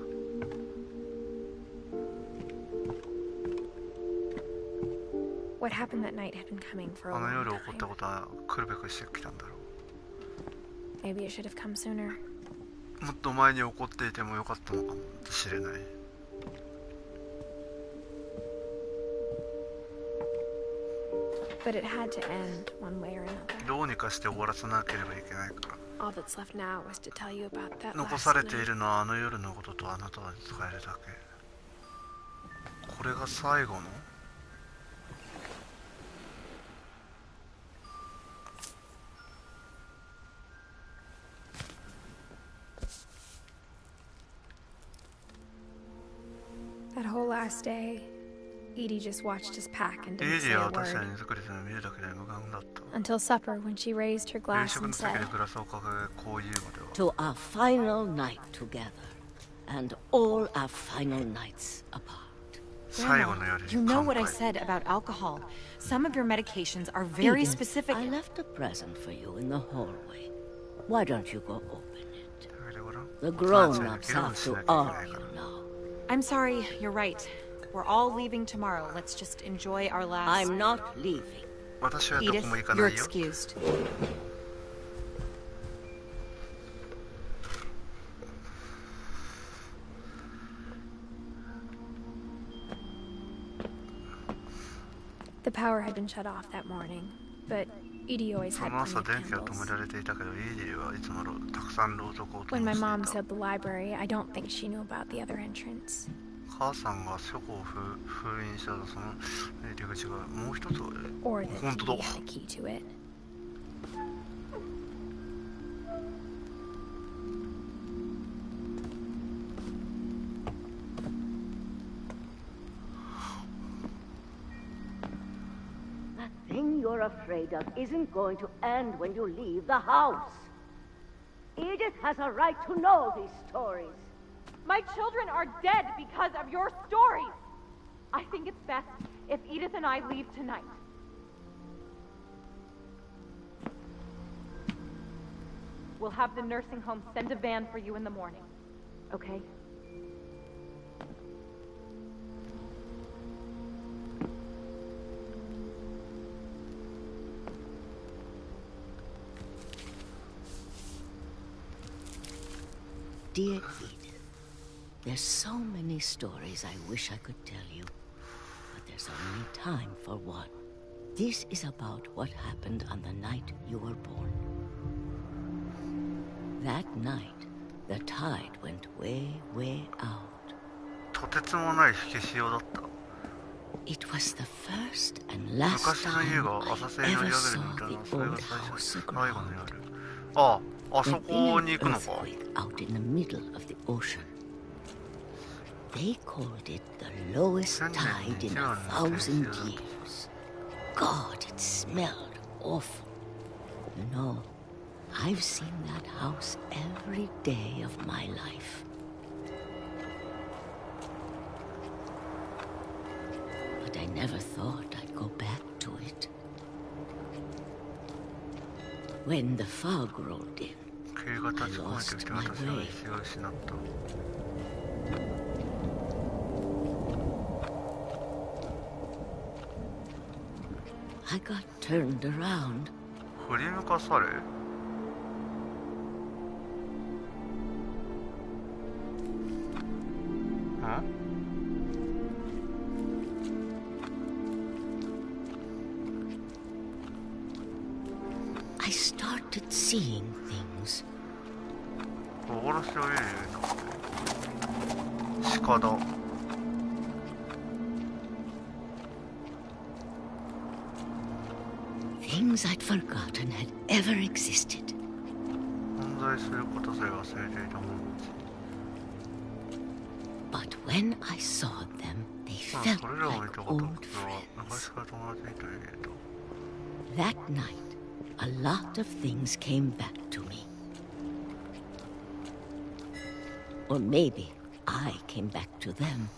B: What happened that night had been coming for a long time.
A: あの夜起こったことは来るべくしてきたんだろう。
B: Maybe it should have come sooner.
A: ももっと前に起こっていてもよかったのかもしれない。
B: But it had to end one way or another.
A: どうにかして終わらせなければいけないから。
B: All that's left now was to tell you about that
A: 残
B: last
A: されてい
B: night.
A: るのはあの夜のこととあなたは使えるだけ。これが最後の
B: That whole last day, Edie just watched us pack and
A: エ
B: didn't
A: イ
B: say
A: リ
B: a
A: は私ら
B: word.
A: に作りするのを見るだけで無言だった。
B: Until supper, when she raised her
A: 夕
B: glass
A: 食
B: and
A: の席
B: said,
A: でグラスを掲げこう言うまでは。
N: To our final night together, and all our final nights apart.
A: 最後の夜に
O: You know
A: 乾
O: what I
A: 杯。
O: said about alcohol. Some of your medications are very
N: Edith,
O: specific.
N: I left a present for you in the hallway. Why don't you go open it? The grown-ups have to argue now.
O: I'm sorry, you're right. We're all leaving tomorrow. Let's just enjoy our last...
N: I'm not leaving.
A: 私はどこ
O: Edith,
A: も行か
O: you're
A: ないよ。
O: excused.
B: the power had been shut off that morning, but Edie always
A: そ
B: had
A: の
B: plenty
A: 朝
B: of
A: 電気が止
B: candles.
A: められていたけど、イーディはいつもたくさんろうそくを灯
B: When my
A: してい
B: mom
A: た。
B: sailed the library, I don't think she knew about the other entrance.
A: 母さんが書庫を封印したその入り口がもう一つある。
B: Or that
A: 本当だ。
B: Edie had a key to it.
N: The thing you're afraid of isn't going to end when you leave the house. Edith has a right to know these stories.
L: My children are dead because of your stories. I think it's best if Edith and I leave tonight. We'll have the nursing home send a van for you in the morning. Okay?
N: Dear Edith, there's so many stories I wish I could tell you, but there's only time for one. This is about what happened on the night you were born. That night, the tide went way, way out.
A: とてつもない火消しようだった。
N: It was the first and last
A: 昔の家
N: time
A: が
N: I
A: 浅瀬の宿
N: ever
A: に
N: saw
A: 見た
N: the
A: のはそれが
N: old
A: 最
N: house
A: 初最
N: aground.
A: 後の夜。ああそ
N: There'd
A: こ
N: been
A: に
N: an
A: 行くのか。
N: earthquake out in the middle of the ocean. They called it the lowest tide in 1,000 years. God, it smelled awful. You know, I've seen that house every day of my life. But I never thought I'd go back to it. When the fog rolled in,
A: 霧が立ち込めてきて私は道を失った。
N: I got turned around.
A: 振り向かされ
N: I started seeing things.
A: 幻を見るようになって鹿だ。
N: Things I'd forgotten had ever existed.
A: 存在することさえ忘れていたものたち。
N: But when I saw them, they
A: まあ
N: felt
A: それらを見
N: like
A: たことは
N: old
A: 昔から友達みたいに見えた。
N: That night, a lot of things came back to me. Or maybe I came back to them.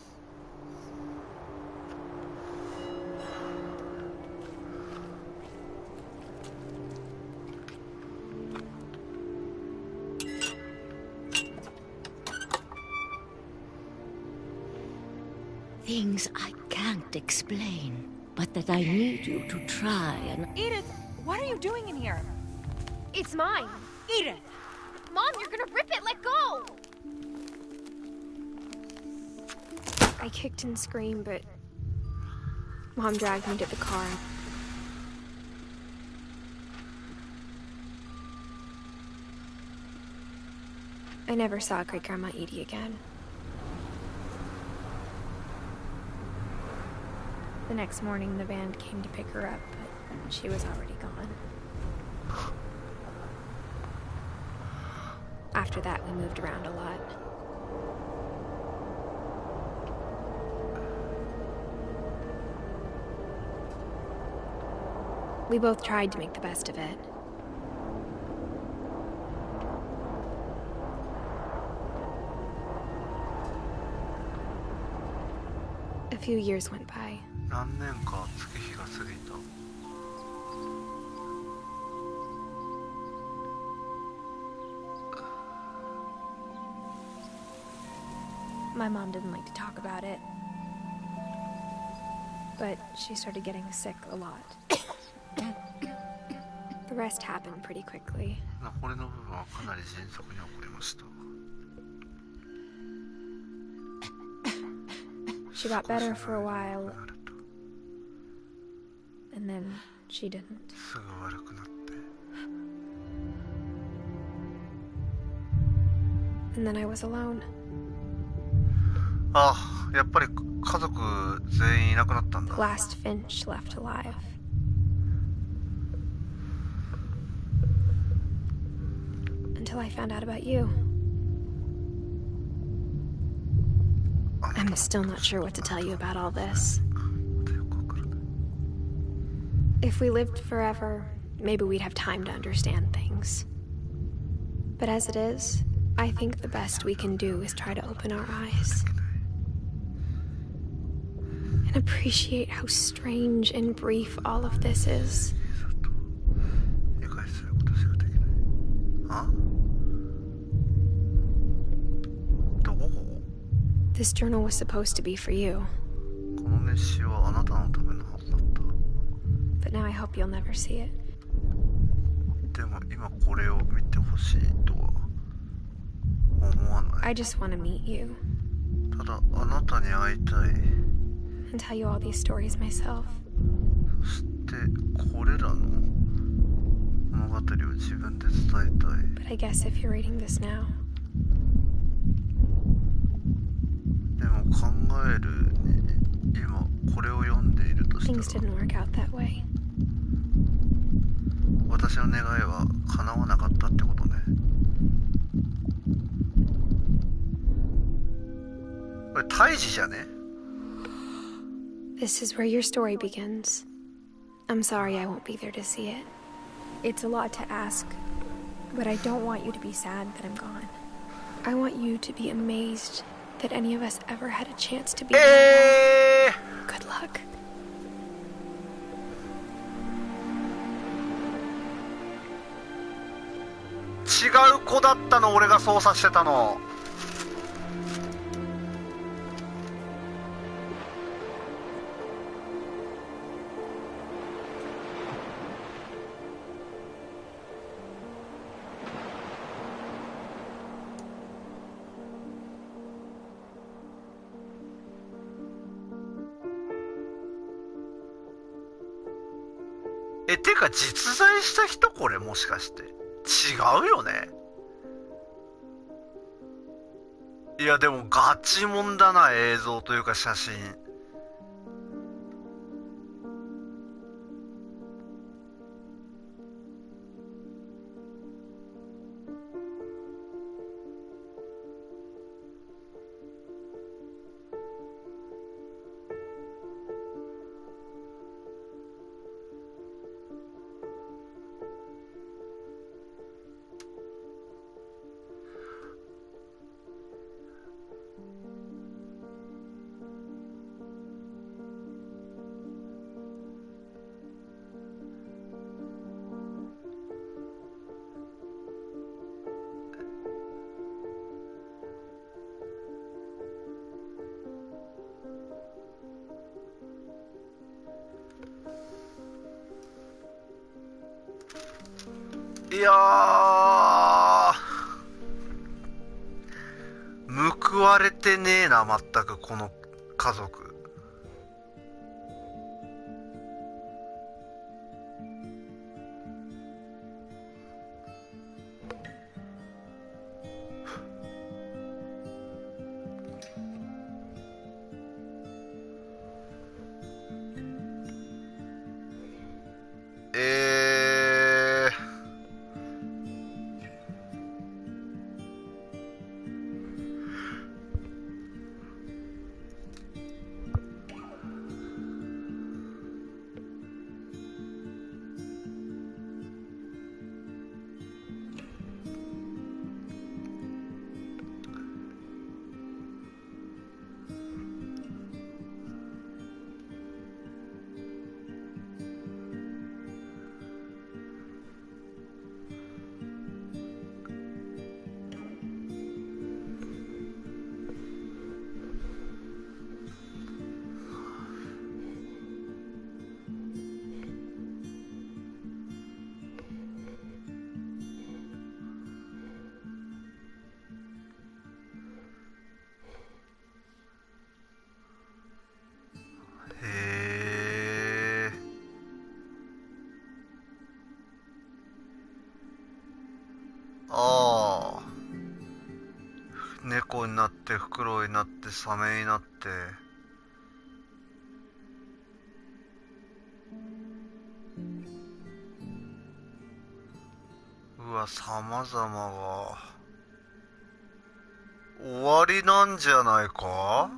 N: Things I can't explain, but that I need you to try and...
L: Edith, what are you doing in here?
K: It's mine.
L: Edith!
K: Mom, you're gonna rip it. Let go.
B: I kicked and screamed, but Mom dragged me to the car. I never saw Great Grandma Edie again. The next morning, the band came to pick her up, but she was already gone. After that, we moved around a lot. We both tried to make the best of it. A few years went by.
A: 何年か月日が過ぎた。
B: My mom didn't like to talk about it, but she started getting sick a lot. The rest happened pretty quickly.
A: 残りの部分はかなり迅速に起こりました。
B: She got better for a while, and then she didn't.
A: すぐ悪くなって。
B: And then I was alone.
A: あ、やっぱり家族全員いなくなったんだ。
B: The last Finch left alive. Until I found out about you. I'm still not sure what to tell you about all this. If we lived forever, maybe we'd have time to understand things. But as it is, I think the best we can do is try to open our eyes. And appreciate how strange and brief all of this is. This journal was supposed to be for you. But now I hope you'll never see it. I just want to meet you. And tell you all these stories myself. But I guess if you're reading this now, things didn't work out that way.
A: 私の願いは叶わなかったってことね。これ胎児じゃね？
B: This is where your story begins. I'm sorry I won't be there to see it. It's a lot to ask, but I don't want you to be sad that I'm gone. I want you to be amazed that any of us ever had a chance to be there. Good luck.
A: 違う子だったの、俺が操作してたの。てか実在した人、これもしかして違うよね。いやでもガチもんだな、映像というか写真。いやー、報われてねえな、全くこの家族。ああ、猫になってフクロウになってサメになって、うわ、様々が終わりなんじゃないか。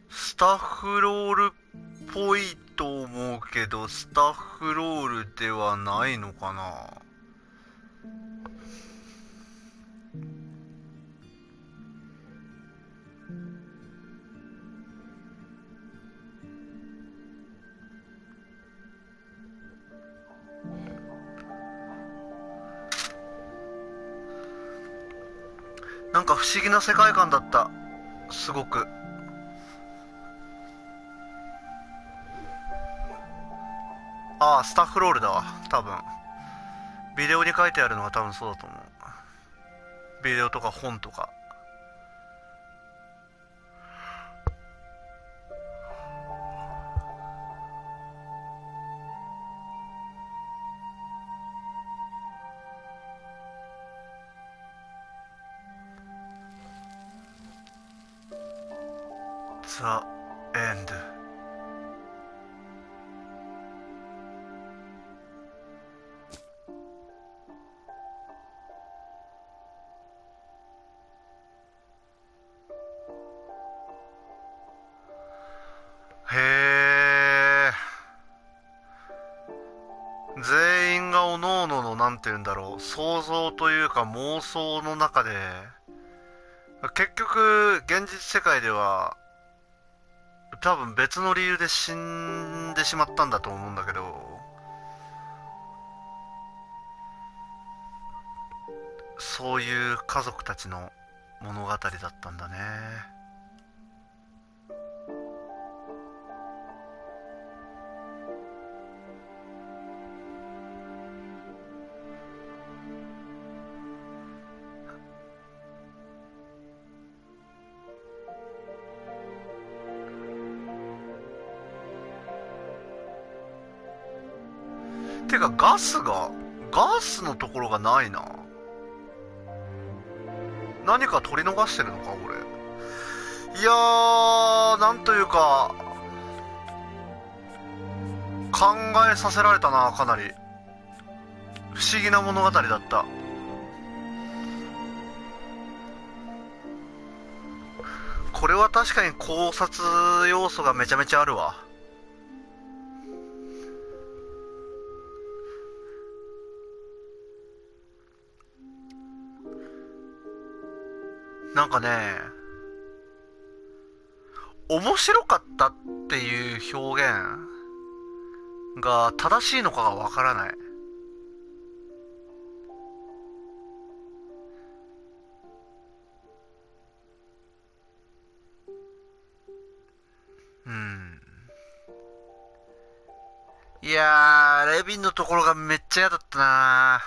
A: スタッフロールっぽいと思うけど、スタッフロールではないのかな。なんか不思議な世界観だった、すごく。ああ、スタッフロールだわ、多分。ビデオに書いてあるのは多分そうだと思う。ビデオとか本とか。ザ・エンド。へえ。全員がおのおののなんて言うんだろう、想像というか妄想の中で、結局現実世界では多分別の理由で死んでしまったんだと思うんだけど、そういう家族たちの物語だったんだね。てかガスのところがないな。何か取り逃してるのか俺。いやー、なんというか考えさせられたな。かなり不思議な物語だった。これは確かに考察要素がめちゃめちゃあるわ。なんかね、面白かったっていう表現が正しいのかがわからない。いやー、レビンのところがめっちゃ嫌だったな。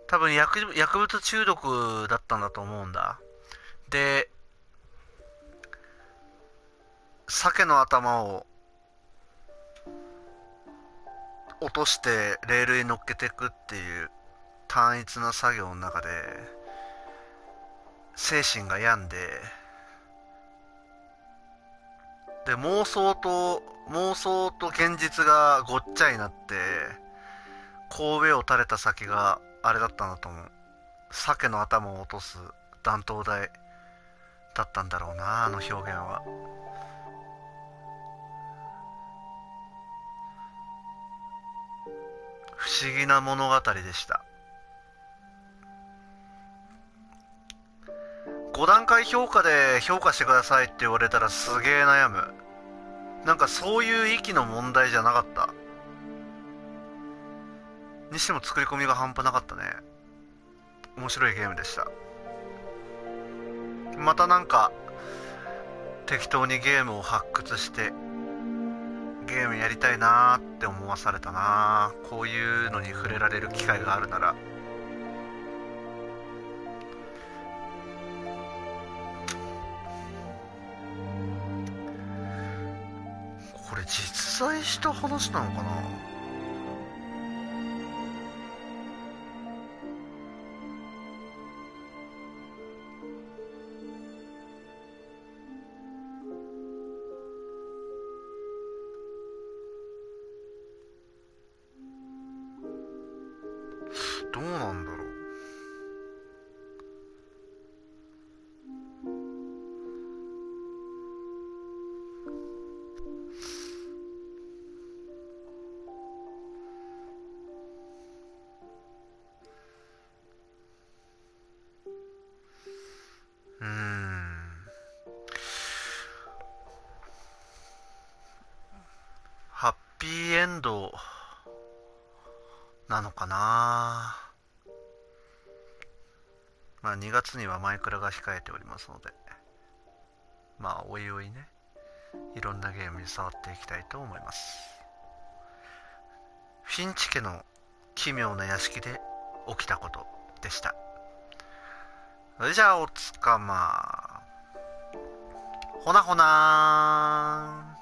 A: 多分薬物中毒だったんだと思うんだ。で、鮭の頭を落としてレールに乗っけていくっていう単一な作業の中で精神が病んで、妄想と現実がごっちゃになって、神戸を垂れた先があれだったんだと思う。鮭の頭を落とす断頭台だったんだろうな、あの表現は。不思議な物語でした。5段階評価で評価してくださいって言われたらすげえ悩む。なんかそういう域の問題じゃなかった。にしても作り込みが半端なかったね。面白いゲームでした。またなんか適当にゲームを発掘してゲームやりたいなーって思わされたな。こういうのに触れられる機会があるなら。これ実在した話なのかな。どうなんだろう。ハッピーエンドなのかな。まあ2月にはマイクラが控えておりますので、まあおいおいね、いろんなゲームに触っていきたいと思います。フィンチ家の奇妙な屋敷で起きたことでした。それじゃあおつかまほなほなー。